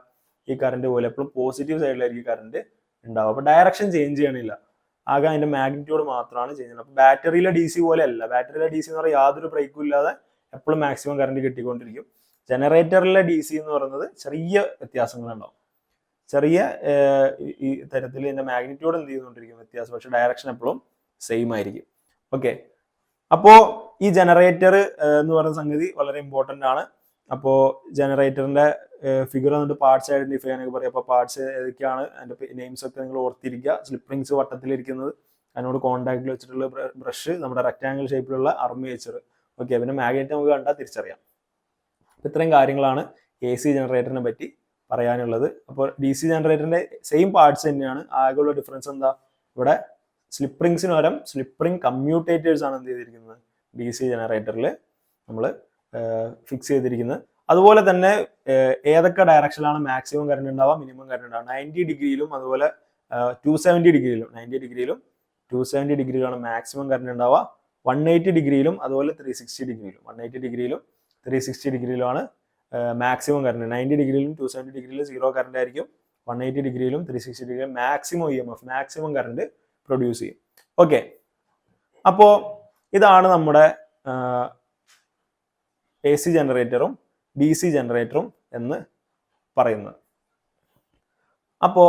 ഈ കറണ്ട് പോലെ എപ്പോഴും പോസിറ്റീവ് സൈഡിലായിരിക്കും കറണ്ട് ഉണ്ടാവും. അപ്പൊ ഡയറക്ഷൻ ചേഞ്ച് ചെയ്യണില്ല, ആകെ അതിന്റെ മാഗ്നിറ്റ്യൂഡ് മാത്രമാണ് ചെയ്യുന്നത്. അപ്പൊ ബാറ്ററിയിലെ DC പോലെ അല്ല. ബാറ്ററിയിലെ DC എന്ന് പറയുന്നത് യാതൊരു ബ്രേക്കും ഇല്ലാതെ എപ്പോഴും മാക്സിമം കറണ്ട് കിട്ടിക്കൊണ്ടിരിക്കും. ജനറേറ്ററിലെ DC എന്ന് പറയുന്നത് ചെറിയ വ്യത്യാസങ്ങളുണ്ടാവും, ചെറിയ ഈ തരത്തിൽ ഇതിന്റെ മാഗ്നിറ്റ്യൂഡ് എന്ത് ചെയ്തുകൊണ്ടിരിക്കും, വ്യത്യാസം, പക്ഷെ ഡയറക്ഷൻ എപ്പോഴും സെയിം ആയിരിക്കും. ഓക്കെ, അപ്പോ ഈ ജനറേറ്റർ എന്ന് പറയുന്ന സംഗതി വളരെ ഇമ്പോർട്ടന്റ് ആണ്. അപ്പോ ജനറേറ്ററിന്റെ ഫിഗർ എന്നിട്ട് പാർട്സ് ഐഡന്റിഫൈ ചെയ്യാനൊക്കെ പറയും. അപ്പൊ പാർട്സ് ഏതൊക്കെയാണ്, അതിന്റെ നെയിംസ് ഒക്കെ നിങ്ങൾ ഓർത്തിരിക്കുക. സ്ലിപ്പ് റിങ്സ് വട്ടത്തിലിരിക്കുന്നത്, അതിനോട് കോൺടാക്റ്റിൽ വെച്ചിട്ടുള്ള ബ്രഷ്, നമ്മുടെ റെക്ടാംഗിൾ ഷേപ്പിലുള്ള ആർമേച്ചർ. ഓക്കെ, പിന്നെ മാഗ്നറ്റ് നമുക്ക് കണ്ടാൽ തിരിച്ചറിയാം. ഇത്രയും കാര്യങ്ങളാണ് AC ജനറേറ്ററിനെ പറ്റി പറയാനുള്ളത്. അപ്പോൾ ഡി സി ജനറേറ്ററിന്റെ സെയിം പാർട്സ് തന്നെയാണ്, ആകെയുള്ള ഡിഫറൻസ് എന്താ, ഇവിടെ സ്ലിപ്പ് റിങ്സിന് പകരം സ്ലിപ്പ് റിംഗ് കമ്മ്യൂട്ടേറ്റേഴ്സ് ആണ് എന്ത് ചെയ്തിരിക്കുന്നത് ഡി സി ജനറേറ്ററിൽ നമ്മൾ ഫിക്സ് ചെയ്തിരിക്കുന്നത്. അതുപോലെ തന്നെ ഏതൊക്കെ ഡയറക്ഷനിലാണ് മാക്സിമം കറണ്ട് ഉണ്ടാവുക, മിനിമം കറണ്ട് ഉണ്ടാവുക, 90 ഡിഗ്രിയിലും അതുപോലെ 270 ഡിഗ്രിയിലും, 90 ഡിഗ്രിയിലും 270 ഡിഗ്രിയിലാണ് മാക്സിമം കറണ്ട് ഉണ്ടാവുക, 180 ഡിഗ്രിയിലും അതുപോലെ 360 ഡിഗ്രിയിലും, 180 ഡിഗ്രിയിലും 360 ഡിഗ്രിയിലുമാണ് മാക്സിമം കറണ്ട്. 90 ഡിഗ്രിയിലും 270 ഡിഗ്രിയിലും സീറോ കറണ്ട് ആയിരിക്കും, 180 ഡിഗ്രിയിലും 360 ഡിഗ്രിയിലും maximum EMF, maximum current produce ചെയ്യും. ഓക്കെ, അപ്പോൾ ഇതാണ് നമ്മുടെ AC ജനറേറ്ററും DC ജനറേറ്ററും എന്ന് പറയുന്നത്. അപ്പോൾ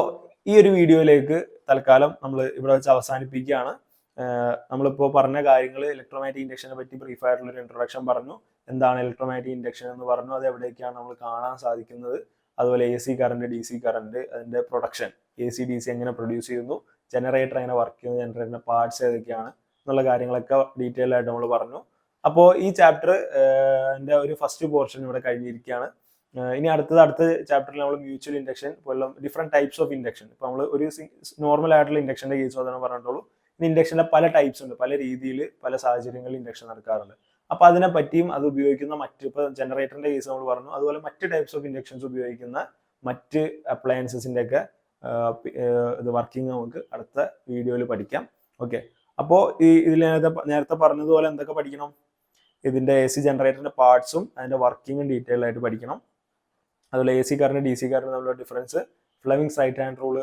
ഈ ഒരു വീഡിയോയിലേക്ക് തൽക്കാലം നമ്മൾ ഇവിടെ വെച്ച് അവസാനിപ്പിക്കുകയാണ്. നമ്മളിപ്പോൾ പറഞ്ഞ കാര്യങ്ങൾ, ഇലക്ട്രോമാഗ്നറ്റിക് ഇൻഡക്ഷനെ പറ്റി ബ്രീഫായിട്ടുള്ളൊരു ഇൻട്രൊഡക്ഷൻ പറഞ്ഞു, എന്താണ് ഇലക്ട്രോമാഗ്നറ്റിക് ഇൻഡക്ഷൻ എന്ന് പറഞ്ഞു, അത് എവിടേക്കാണ് നമ്മൾ കാണാൻ സാധിക്കുന്നത്, അതുപോലെ AC കറണ്ട്, DC കറണ്ട്, അതിൻ്റെ പ്രൊഡക്ഷൻ, AC DC എങ്ങനെ പ്രൊഡ്യൂസ് ചെയ്യുന്നു, ജനറേറ്റർ എങ്ങനെ വർക്ക് ചെയ്യുന്നു, ജനറേറ്ററിൻ്റെ പാർട്സ് ഏതൊക്കെയാണ് എന്നുള്ള കാര്യങ്ങളൊക്കെ ഡീറ്റെയിൽ ആയിട്ട് നമ്മൾ പറഞ്ഞു. അപ്പോൾ ഈ ചാപ്റ്റർ എൻ്റെ ഒരു ഫസ്റ്റ് പോർഷൻ ഇവിടെ കഴിഞ്ഞിരിക്കുകയാണ്. ഇനി അടുത്ത ചാപ്റ്ററിൽ നമ്മൾ മ്യൂച്വൽ ഇൻഡക്ഷൻ പോലുള്ള ഡിഫറെൻറ്റ് ടൈപ്സ് ഓഫ് ഇൻഡക്ഷൻ, ഇപ്പോൾ നമ്മൾ ഒരു നോർമൽ ആയിട്ടുള്ള ഇൻഡക്ഷൻ്റെ കേസ് തന്നെ പറഞ്ഞിട്ടുള്ളൂ. ഇനി ഇൻഡക്ഷൻ്റെ പല ടൈപ്സ് ഉണ്ട്, പല രീതിയിൽ പല സാഹചര്യങ്ങളിൽ ഇൻഡക്ഷൻ നടക്കാറുണ്ട്. അപ്പോൾ അതിനെ പറ്റിയും അത് ഉപയോഗിക്കുന്ന മറ്റ്, ഇപ്പോൾ ജനറേറ്ററിൻ്റെ കേസ് നമ്മൾ പറഞ്ഞു, അതുപോലെ മറ്റ് ടൈപ്സ് ഓഫ് ഇൻഡക്ഷൻസ് ഉപയോഗിക്കുന്ന മറ്റ് അപ്ലയൻസസിൻ്റെ ഒക്കെ ഇത് വർക്കിംഗ് നമുക്ക് അടുത്ത വീഡിയോയിൽ പഠിക്കാം. ഓക്കെ, അപ്പോൾ ഇതിൽ നേരത്തെ പറഞ്ഞതുപോലെ എന്തൊക്കെ പഠിക്കണം, ഇതിൻ്റെ AC ജനറേറ്ററിൻ്റെ പാർട്സും അതിൻ്റെ വർക്കിങ്ങും ഡീറ്റെയിൽ ആയിട്ട് പഠിക്കണം. അതുപോലെ AC കറണ്ട് DC കറണ്ട് തമ്മിലുള്ള difference, Fleming's right hand rule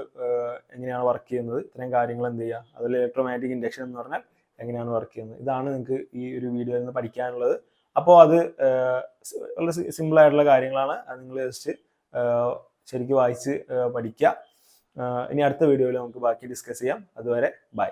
എങ്ങനെയാണ് വർക്ക് ചെയ്യുന്നത്, ഇത്രയും കാര്യങ്ങൾ എന്ത് ചെയ്യുക, അതുപോലെ ഇലക്ട്രോമാഗ്നറ്റിക് ഇൻഡക്ഷൻ എന്ന് പറഞ്ഞാൽ എങ്ങനെയാണ് വർക്ക് ചെയ്യുന്നത്, ഇതാണ് നിങ്ങൾക്ക് ഈ ഒരു വീഡിയോയിൽ നിന്ന് പഠിക്കാനുള്ളത്. അപ്പോൾ അത് വളരെ സിമ്പിൾ ആയിട്ടുള്ള കാര്യങ്ങളാണ്, അത് നിങ്ങൾ ജസ്റ്റ് ശരിക്കും വായിച്ച് പഠിക്കുക. ഇനി അടുത്ത വീഡിയോയിൽ നമുക്ക് ബാക്കി ഡിസ്കസ് ചെയ്യാം. അതുവരെ ബൈ.